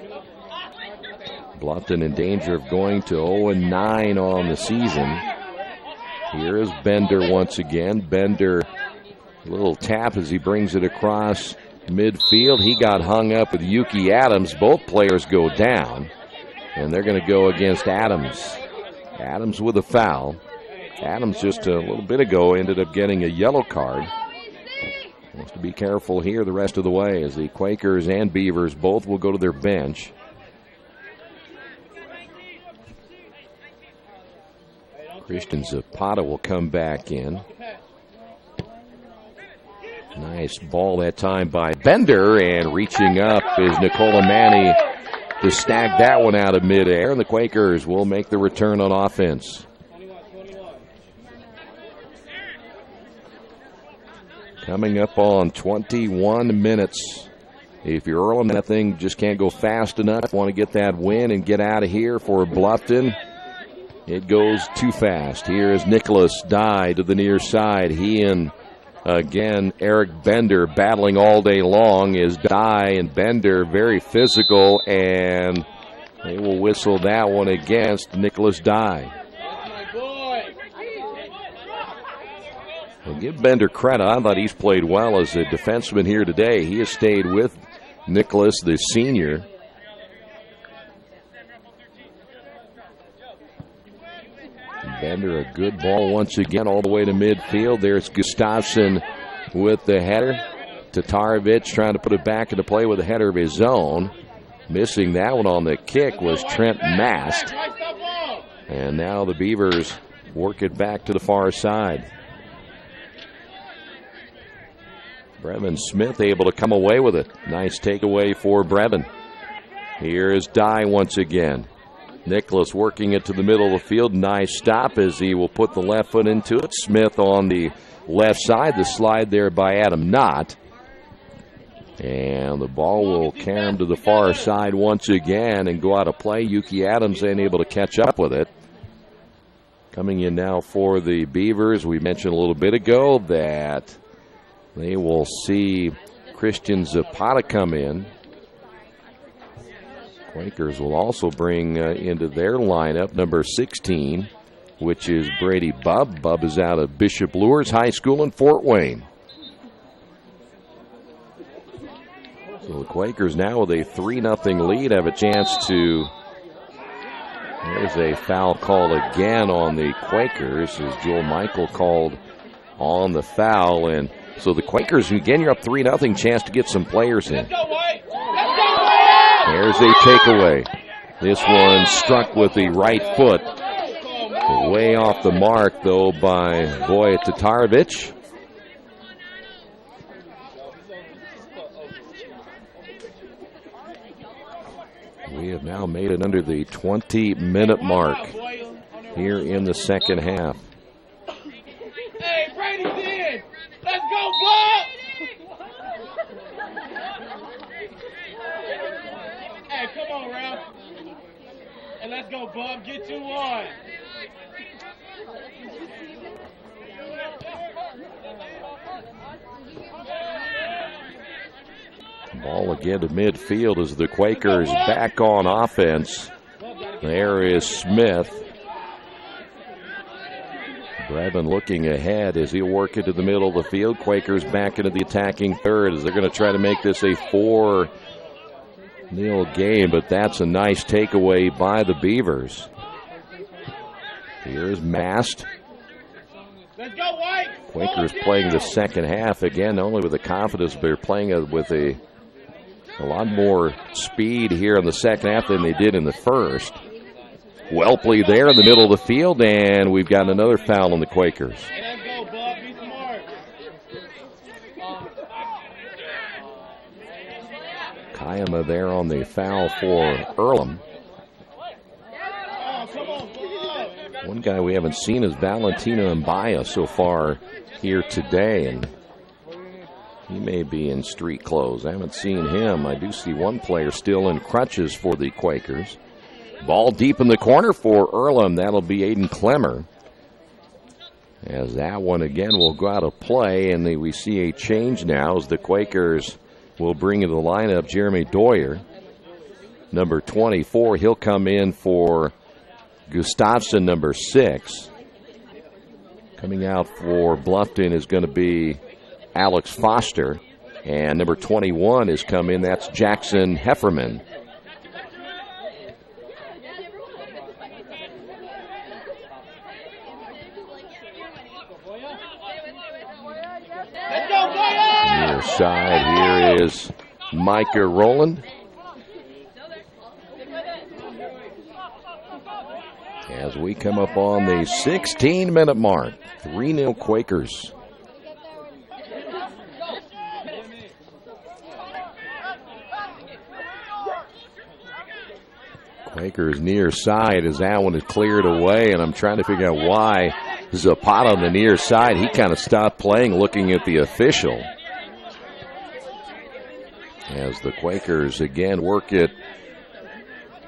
Bluffton in danger of going to 0-9 on the season. Here is Bender once again. Bender, a little tap as he brings it across midfield. He got hung up with Yuki Adams. Both players go down, and they're going to go against Adams. Adams with a foul. Adams just a little bit ago ended up getting a yellow card. Wants to be careful here the rest of the way as the Quakers and Beavers both will go to their bench. Christian Zapata will come back in. Nice ball that time by Bender, and reaching up is Nicola Manny to snag that one out of midair, and the Quakers will make the return on offense. Coming up on 21 minutes. If you're Earlham, that thing just can't go fast enough. Want to get that win and get out of here for Bluffton. It goes too fast. Here is Nicholas Dye to the near side. He and, again, Eric Bender battling all day long. Is Dye and Bender very physical, and they will whistle that one against Nicholas Dye. Well, give Bender credit. I thought he's played well as a defenseman here today. He has stayed with Nicholas, the senior. Bender, a good ball once again all the way to midfield. There's Gustafsson with the header. Tatarovich trying to put it back into play with a header of his own. Missing that one on the kick was Trent Mast. And now the Beavers work it back to the far side. Brevin Smith able to come away with it. Nice takeaway for Brevin. Here is Dye once again. Nicholas working it to the middle of the field. Nice stop as he will put the left foot into it. Smith on the left side. The slide there by Adam Knott. And the ball will carry him to the far side once again and go out of play. Yuki Adams ain't able to catch up with it. Coming in now for the Beavers. We mentioned a little bit ago that they will see Christian Zapata come in. Quakers will also bring into their lineup number 16, which is Brady Bubb. Bubb is out of Bishop Luers High School in Fort Wayne. So the Quakers now with a 3-0 lead have a chance to... There's a foul call again on the Quakers as Joel Michael called on the foul. And so the Quakers, again, you're up 3-0, chance to get some players in. There's a takeaway. This one struck with the right foot. Way off the mark, though, by Tatarovich. We have now made it under the 20-minute mark here in the second half. Hey, Brady's in! Let's go, Blood! Hey, come on, Ralph. And let's go, Bub. Get 2-1. Ball again to midfield as the Quakers back on offense. There is Smith. Brevin looking ahead as he'll work into the middle of the field. Quakers back into the attacking third as they're going to try to make this a 4-0 game, but that's a nice takeaway by the Beavers. Here's Mast. Let's go, White! Quakers playing the second half again, not only with the confidence, but they're playing it with a lot more speed here in the second half than they did in the first. Welpley there in the middle of the field, and we've got another foul on the Quakers. Let's go, Bub. Be smart. Kayama there on the foul for Earlham. One guy we haven't seen is Valentino Mbaya so far here today, and he may be in street clothes. I haven't seen him. I do see one player still in crutches for the Quakers. Ball deep in the corner for Earlham. That'll be Aiden Clemmer. As that one again will go out of play, and we see a change now as the Quakers will bring into the lineup Jeremy Doyer. Number 24, he'll come in for Gustafson, number 6. Coming out for Bluffton is going to be Alex Foster. And number 21 has come in. That's Jackson Hefferman. Near side, here is Micah Rowland. As we come up on the 16-minute mark, 3-0 Quakers. Quakers near side as that one is cleared away, and I'm trying to figure out why Zapata on the near side. He kind of stopped playing looking at the official. As the Quakers again work it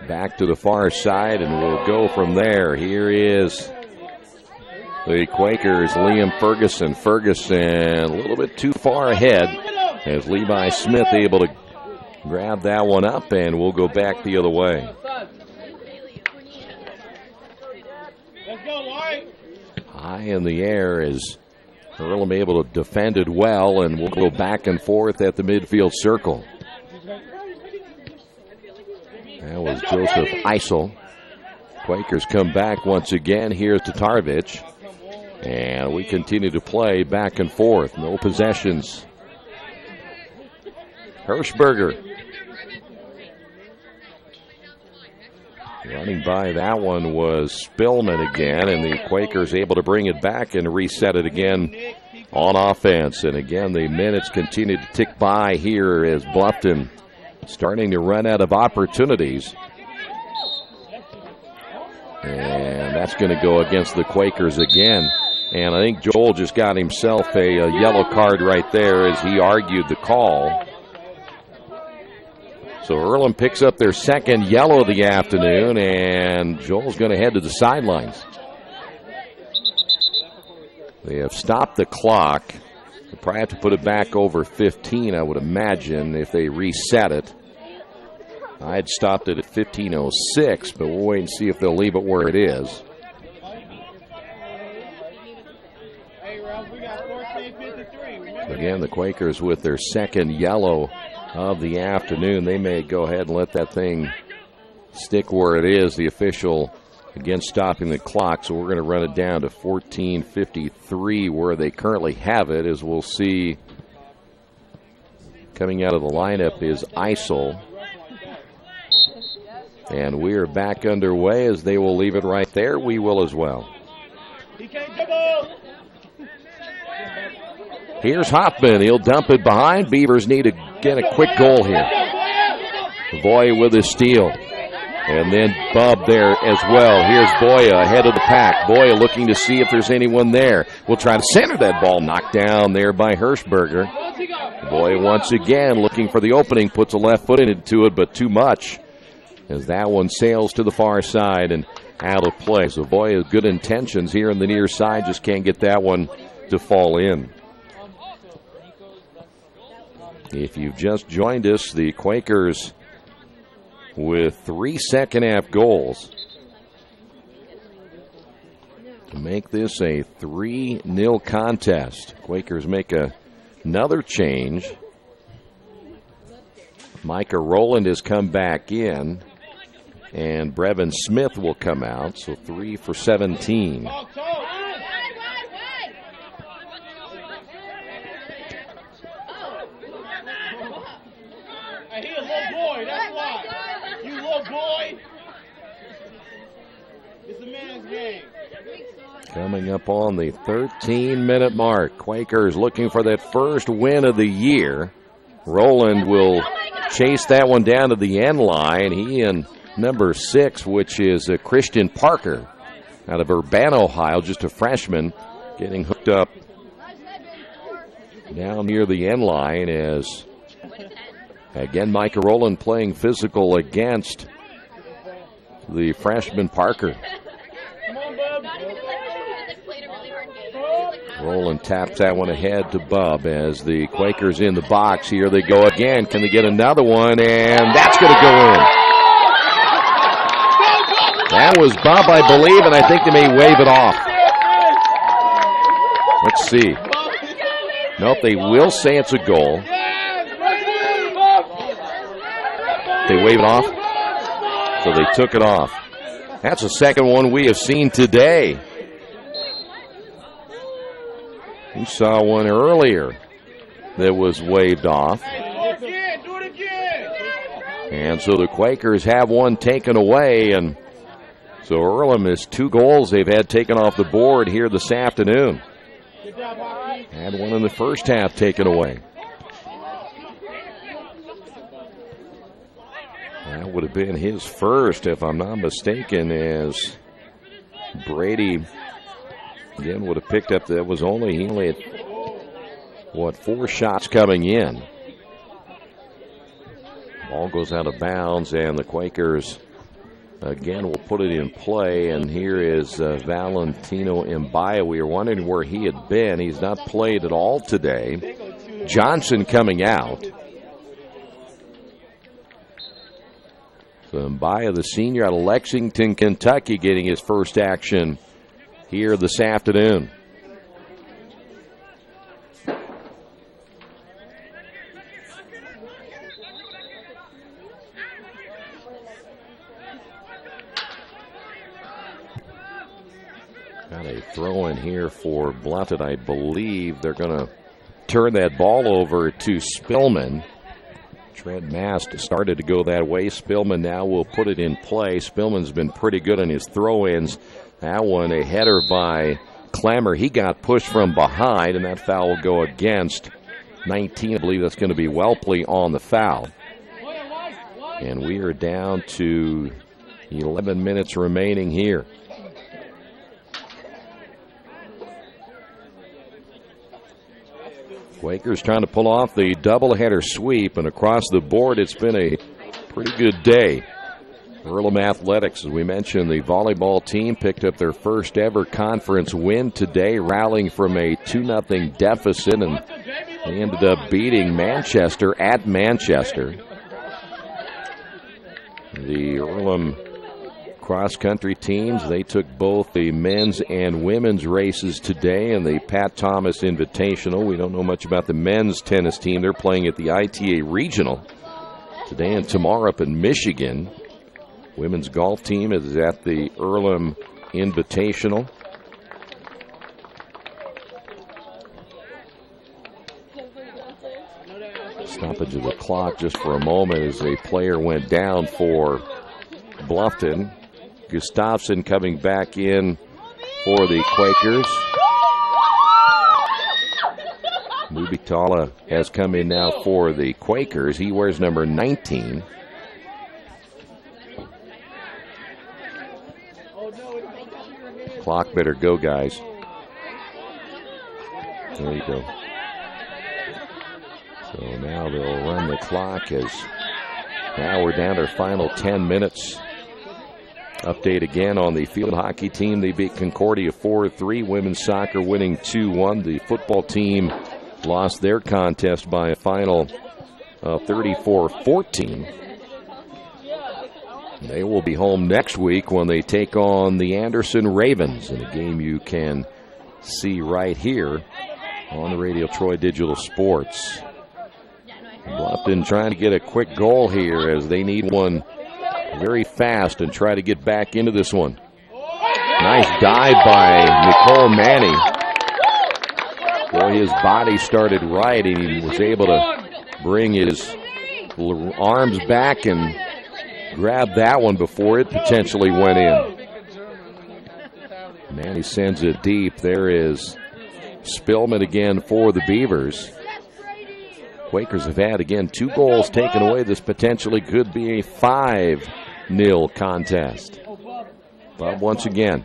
back to the far side, and we'll go from there. Here is the Quakers, Liam Ferguson. Ferguson a little bit too far ahead as Levi Smith able to grab that one up, and we'll go back the other way. High in the air is Earlham able to defend it well, and we'll go back and forth at the midfield circle. That was Joseph Eisel. Quakers come back once again. Here's Tatarovich. And we continue to play back and forth. No possessions. Hirschberger. Running by that one was Spillman again, and the Quakers able to bring it back and reset it again on offense. And again, the minutes continue to tick by here as Bluffton starting to run out of opportunities. And that's going to go against the Quakers again. And I think Joel just got himself a yellow card right there as he argued the call. So Earlham picks up their second yellow of the afternoon, and Joel's going to head to the sidelines. They have stopped the clock. They'll probably have to put it back over 15, I would imagine, if they reset it. I had stopped it at 15:06, but we'll wait and see if they'll leave it where it is. Again, the Quakers with their second yellow of the afternoon. They may go ahead and let that thing stick where it is. The official, again, stopping the clock, so we're going to run it down to 14:53 where they currently have it. As we'll see, coming out of the lineup is Eisel. And we're back underway as they will leave it right there. We will as well. Here's Hoffman. He'll dump it behind. Beavers need to get a quick goal here. Boya with a steal. And then Bub there as well. Here's Boya ahead of the pack. Boya looking to see if there's anyone there. We'll try to center that ball. Knocked down there by Hirschberger. Boya once again looking for the opening. Puts a left foot into it, but too much, as that one sails to the far side and out of play. So Boya, good intentions here in the near side. Just can't get that one to fall in. If you've just joined us, the Quakers with 3 second-half goals to make this a 3-0 contest. Quakers make another change. Micah Rowland has come back in, and Brevin Smith will come out, so 3 for 17. Coming up on the 13-minute mark. Quakers looking for that first win of the year. Rowland will chase that one down to the end line. He and number 6, which is Christian Parker out of Urbana, Ohio, just a freshman, getting hooked up down near the end line as, again, Micah Rowland playing physical against the freshman Parker. Rowland taps that one ahead to Bub as the Quakers in the box. Here they go again. Can they get another one? And that's going to go in. That was Bub, I believe, and I think they may wave it off. Let's see. Nope, they will say it's a goal. They wave it off. So they took it off. That's the second one we have seen today. We saw one earlier that was waved off. And so the Quakers have one taken away. And so Earlham is 2 goals they've had taken off the board here this afternoon. Had one in the first half taken away. That would have been his first, if I'm not mistaken, as Brady again would have picked up. That was he only had, 4 shots coming in. Ball goes out of bounds, and the Quakers again will put it in play. And here is Valentino Mbaya. We were wondering where he had been. He's not played at all today. Johnson coming out. So Mbaya, the senior out of Lexington, Kentucky, getting his first action here this afternoon. Got a throw in here for Bluffton. I believe they're going to turn that ball over to Spillman. Trent Mast started to go that way. Spillman now will put it in play. Spillman's been pretty good on his throw-ins. That one, a header by Clammer. He got pushed from behind, and that foul will go against 19. I believe that's going to be Welpley on the foul. And we are down to 11 minutes remaining here. Quakers trying to pull off the doubleheader sweep, and across the board it's been a pretty good day. Earlham Athletics, as we mentioned, the volleyball team picked up their first ever conference win today, rallying from a 2-0 deficit, and they ended up beating Manchester at Manchester. The Earlham cross-country teams, they took both the men's and women's races today in the Pat Thomas Invitational. We don't know much about the men's tennis team. They're playing at the ITA Regional today and tomorrow up in Michigan. Women's golf team is at the Earlham Invitational. Stoppage of the clock just for a moment as a player went down for Bluffton. Gustafson coming back in for the Quakers. Mubitala has come in now for the Quakers. He wears number 19. Clock better go, guys. There you go. So now they'll run the clock as now we're down to our final 10 minutes. Update again on the field hockey team. They beat Concordia 4-3. Women's soccer winning 2-1. The football team lost their contest by a final of 34-14. They will be home next week when they take on the Anderson Ravens in a game you can see right here on the Radio Troy Digital Sports. Bluffton trying to get a quick goal here as they need one very fast and try to get back into this one. Nice dive by Nicole Manny. Boy, his body started right and he was able to bring his arms back and grab that one before it potentially went in. Manny sends it deep. There is Spillman again for the Beavers. Quakers have had, again, 2 goals taken away. This potentially could be a 5-0 contest. Bub once again.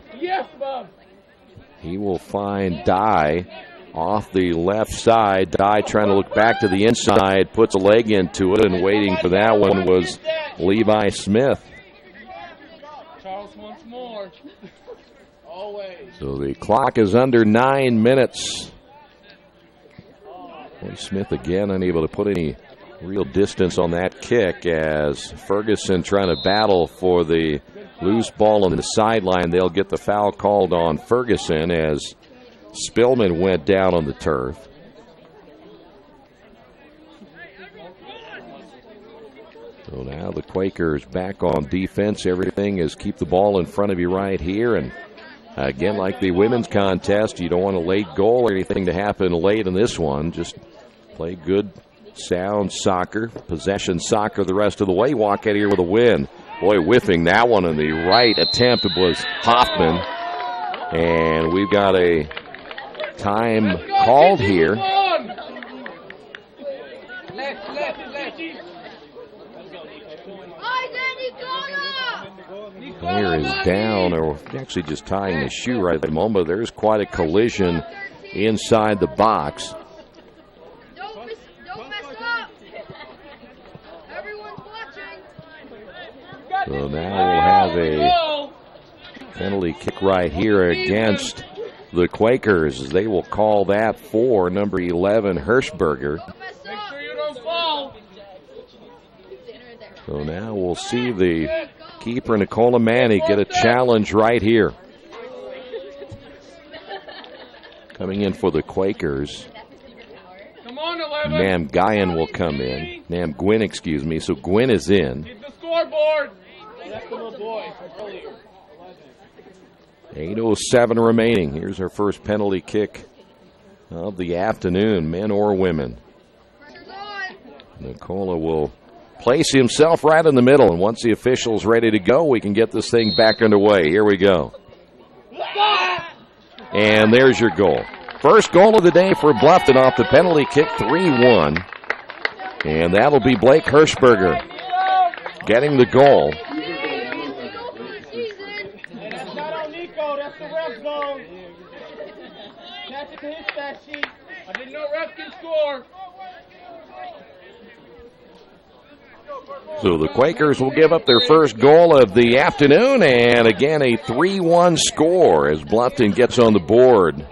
He will find Dye off the left side. Dye trying to look back to the inside, puts a leg into it, and waiting for that one was Levi Smith. Charles once more. Always. So the clock is under 9 minutes. Boy, Smith again unable to put any real distance on that kick as Ferguson trying to battle for the loose ball on the sideline. They'll get the foul called on Ferguson as Spillman went down on the turf. So now the Quakers back on defense. Everything is keep the ball in front of you right here. And again, like the women's contest, you don't want a late goal or anything to happen late in this one. Just play good, sound soccer, possession soccer the rest of the way. Walk out here with a win. Boy, whiffing that one in the right attempt. It was Hoffman. And we've got a time called here. Player is down, or actually just tying his shoe right at the moment. There's quite a collision inside the box. So now we'll have a penalty kick right here against the Quakers. They will call that for number 11, Hirschberger. So now we'll see the keeper, Nicola Manny, get a challenge right here. Coming in for the Quakers. Nam Guyan will come in. Nam Gwynn, excuse me. So Gwynn is in. The scoreboard. 8:07 remaining. Here's our first penalty kick of the afternoon, men or women. Nicola will place himself right in the middle, and once the official's ready to go, we can get this thing back underway. Here we go. And there's your goal. First goal of the day for Bluffton off the penalty kick, 3-1. And that'll be Blake Hirschberger getting the goal. That's the ref zone. Catch it to his stat sheet. I didn't know ref can score. So the Quakers will give up their first goal of the afternoon, and again a 3-1 score as Bluffton gets on the board.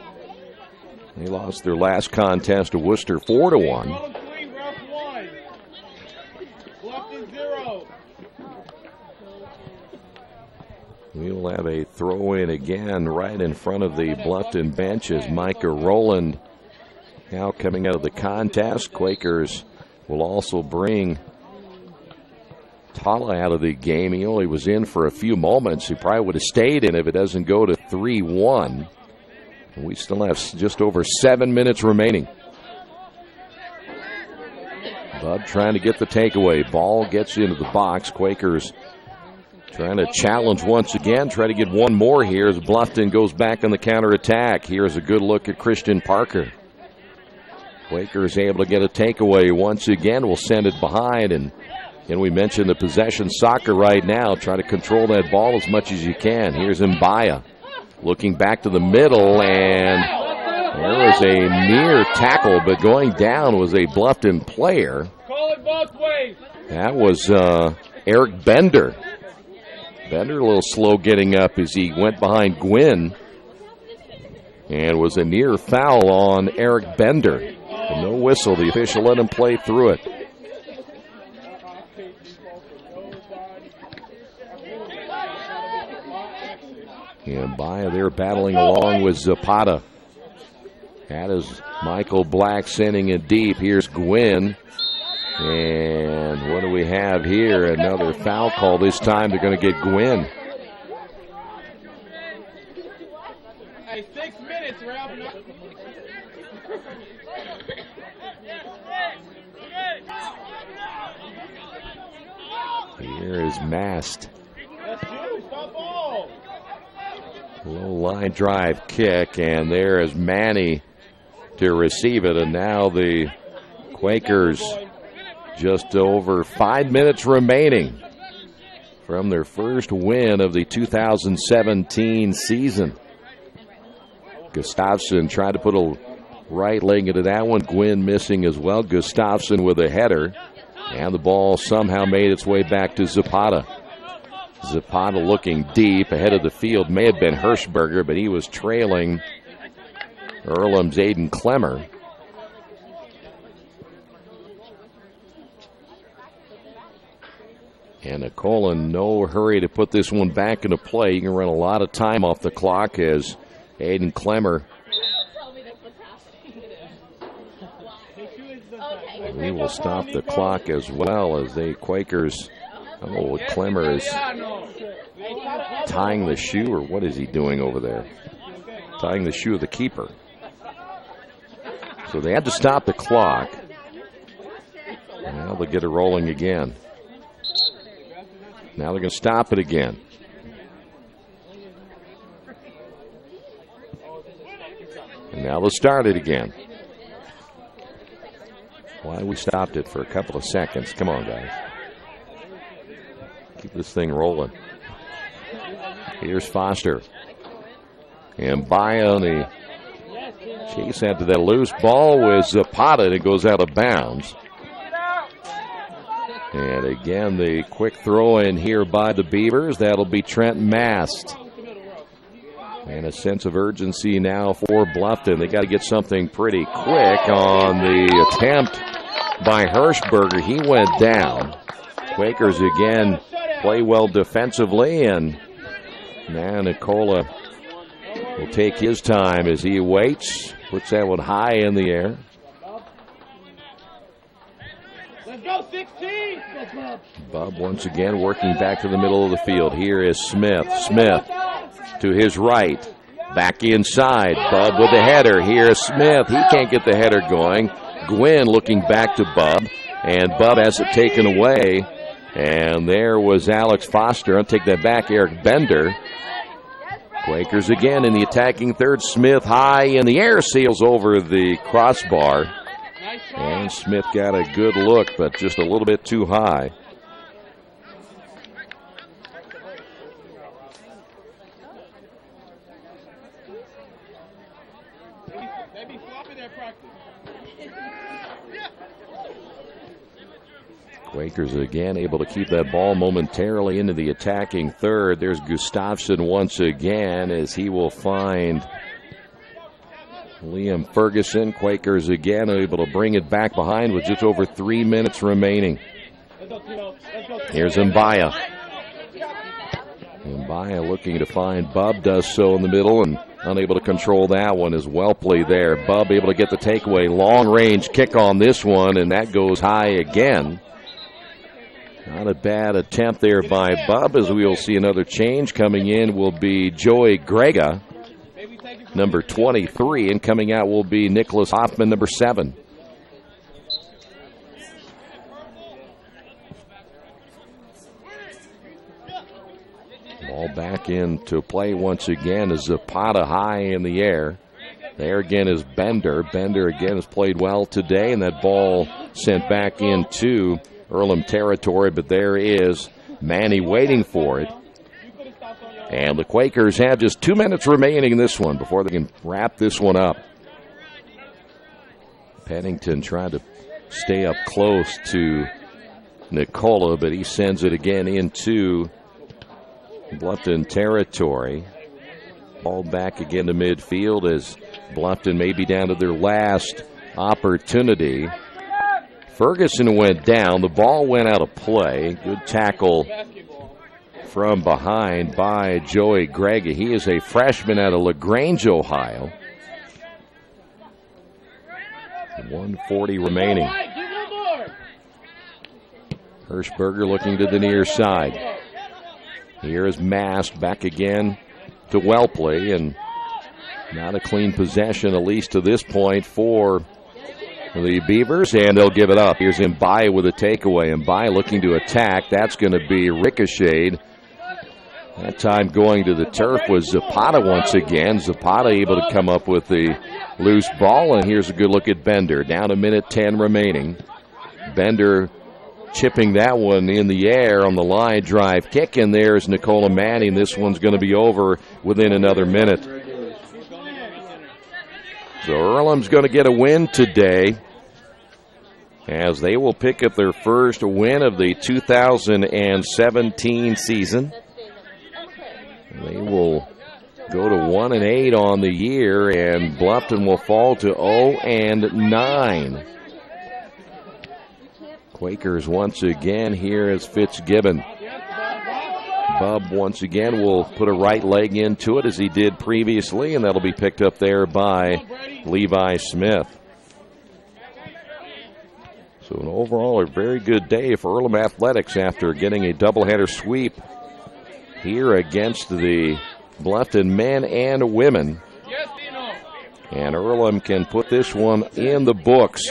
They lost their last contest to Worcester 4-1. We will have a throw-in again right in front of the Bluffton bench as Micah Rowland now coming out of the contest. Quakers will also bring Tala out of the game. He only was in for a few moments. He probably would have stayed in if it doesn't go to 3-1. We still have just over 7 minutes remaining. Bud trying to get the takeaway. Ball gets into the box. Quakers Trying to challenge once again, try to get one more here as Bluffton goes back on the counterattack. Here's a good look at Christian Parker. Quakers able to get a takeaway once again. Will send it behind, and we mentioned the possession soccer right now. Try to control that ball as much as you can. Here's Mbaya looking back to the middle, and there was a near tackle, but going down was a Bluffton player. Call it both ways. That was Eric Bender. Bender a little slow getting up as he went behind Gwynn, and was a near foul on Eric Bender. And no whistle. The official let him play through it. And Mbaya there battling along with Zapata. That is Michael Black sending it deep. Here's Gwynn. And what do we have here? Another foul call. This time they're going to get Gwynn. Hey, 6 minutes, Ralph. Here is Mast. Low line drive kick, and there is Manny to receive it. And now the Quakers just over 5 minutes remaining from their first win of the 2017 season. Gustafson tried to put a right leg into that one. Gwynn missing as well. Gustafson with a header. And the ball somehow made its way back to Zapata. Zapata looking deep ahead of the field. May have been Hirschberger, but he was trailing Earlham's Aiden Clemmer. And Nicola in no hurry to put this one back into play. You can run a lot of time off the clock as Aiden Clemmer. We will stop the clock as well as the Quakers. I don't know what Clemmer is tying the shoe, or what is he doing over there? Tying the shoe of the keeper. So they had to stop the clock. Now they'll get it rolling again. Now they're going to stop it again. And now they'll start it again. Why we stopped it for a couple of seconds. Come on, guys. Keep this thing rolling. Here's Foster. And Mbaya on the chase after that loose ball with Zapata, and it goes out of bounds. And again, the quick throw in here by the Beavers. That'll be Trent Mast. And a sense of urgency now for Bluffton. They got to get something pretty quick on the attempt by Hirschberger. He went down. Quakers again play well defensively, and now Nicola will take his time as he waits. Puts that one high in the air. Let's go, 16. Bub once again working back to the middle of the field. Here is Smith. Smith to his right. Back inside. Bub with the header. Here's Smith. He can't get the header going. Gwynn looking back to Bub. And Bub has it taken away. And there was Alex Foster. I'll take that back. Eric Bender. Quakers again in the attacking third. Smith high in the air. Sails over the crossbar. And Smith got a good look, but just a little bit too high. Quakers again able to keep that ball momentarily into the attacking third. There's Gustafson once again as he will find Liam Ferguson. Quakers again able to bring it back behind with just over 3 minutes remaining. Here's Mbaya. Mbaya looking to find Bub, does so in the middle and unable to control that one as Welpley there. Bub able to get the takeaway. Long range kick on this one, and that goes high again. Not a bad attempt there by Bub, as we will see another change. Coming in will be Joey Grega, number 23, and coming out will be Nicholas Hoffman, number 7. Ball back into play once again as Zapata high in the air. There again is Bender. Bender again has played well today, and that ball sent back into Earlham territory, but there is Manny waiting for it. And the Quakers have just 2 minutes remaining in this one before they can wrap this one up. Pennington tried to stay up close to Nicola, but he sends it again into Bluffton territory. Ball back again to midfield as Bluffton may be down to their last opportunity. Ferguson went down. The ball went out of play. Good tackle from behind by Joey Gregg. He is a freshman out of LaGrange, Ohio. 1:40 remaining. Hirschberger looking to the near side. Here is Mast back again to Welpley, and not a clean possession, at least to this point, for the Beavers, and they'll give it up. Here's Mbai with a takeaway. Mbai looking to attack. That's going to be ricocheted. That time going to the turf was Zapata once again. Zapata able to come up with the loose ball, and here's a good look at Bender. Down a minute 10 remaining. Bender chipping that one in the air on the line drive kick, and there's Nicola Manning. This one's going to be over within another minute. So Earlham's going to get a win today, as they will pick up their first win of the 2017 season. They will go to 1-8 on the year, and Bluffton will fall to 0-9. Quakers once again here as Fitzgibbon. Bub once again will put a right leg into it as he did previously, and that'll be picked up there by Levi Smith. So an overall a very good day for Earlham Athletics after getting a doubleheader sweep here against the Bluffton men and women. And Earlham can put this one in the books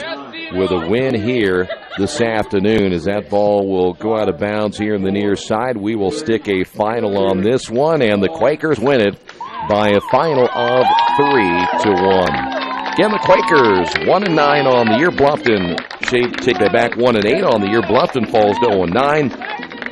with a win here this afternoon, as that ball will go out of bounds here in the near side. We will stick a final on this one, and the Quakers win it by a final of 3-1. Again, the Quakers 1-9 on the year. Bluffton take that back, 1-8 on the year. Bluffton falls to 0-9.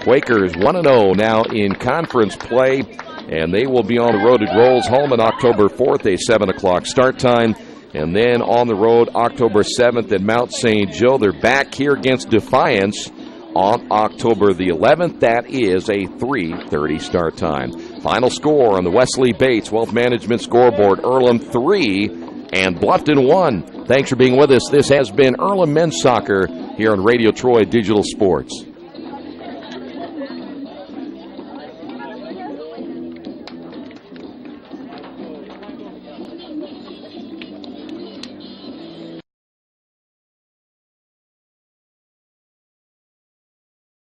Quakers 1-0 now in conference play, and they will be on the road. It rolls home on October 4th, a 7 o'clock start time. And then on the road, October 7th at Mount St. Joe. They're back here against Defiance on October the 11th. That is a 3:30 start time. Final score on the Wesley Bates Wealth Management scoreboard: Earlham 3 and Bluffton 1. Thanks for being with us. This has been Earlham Men's Soccer here on Radio Troy Digital Sports.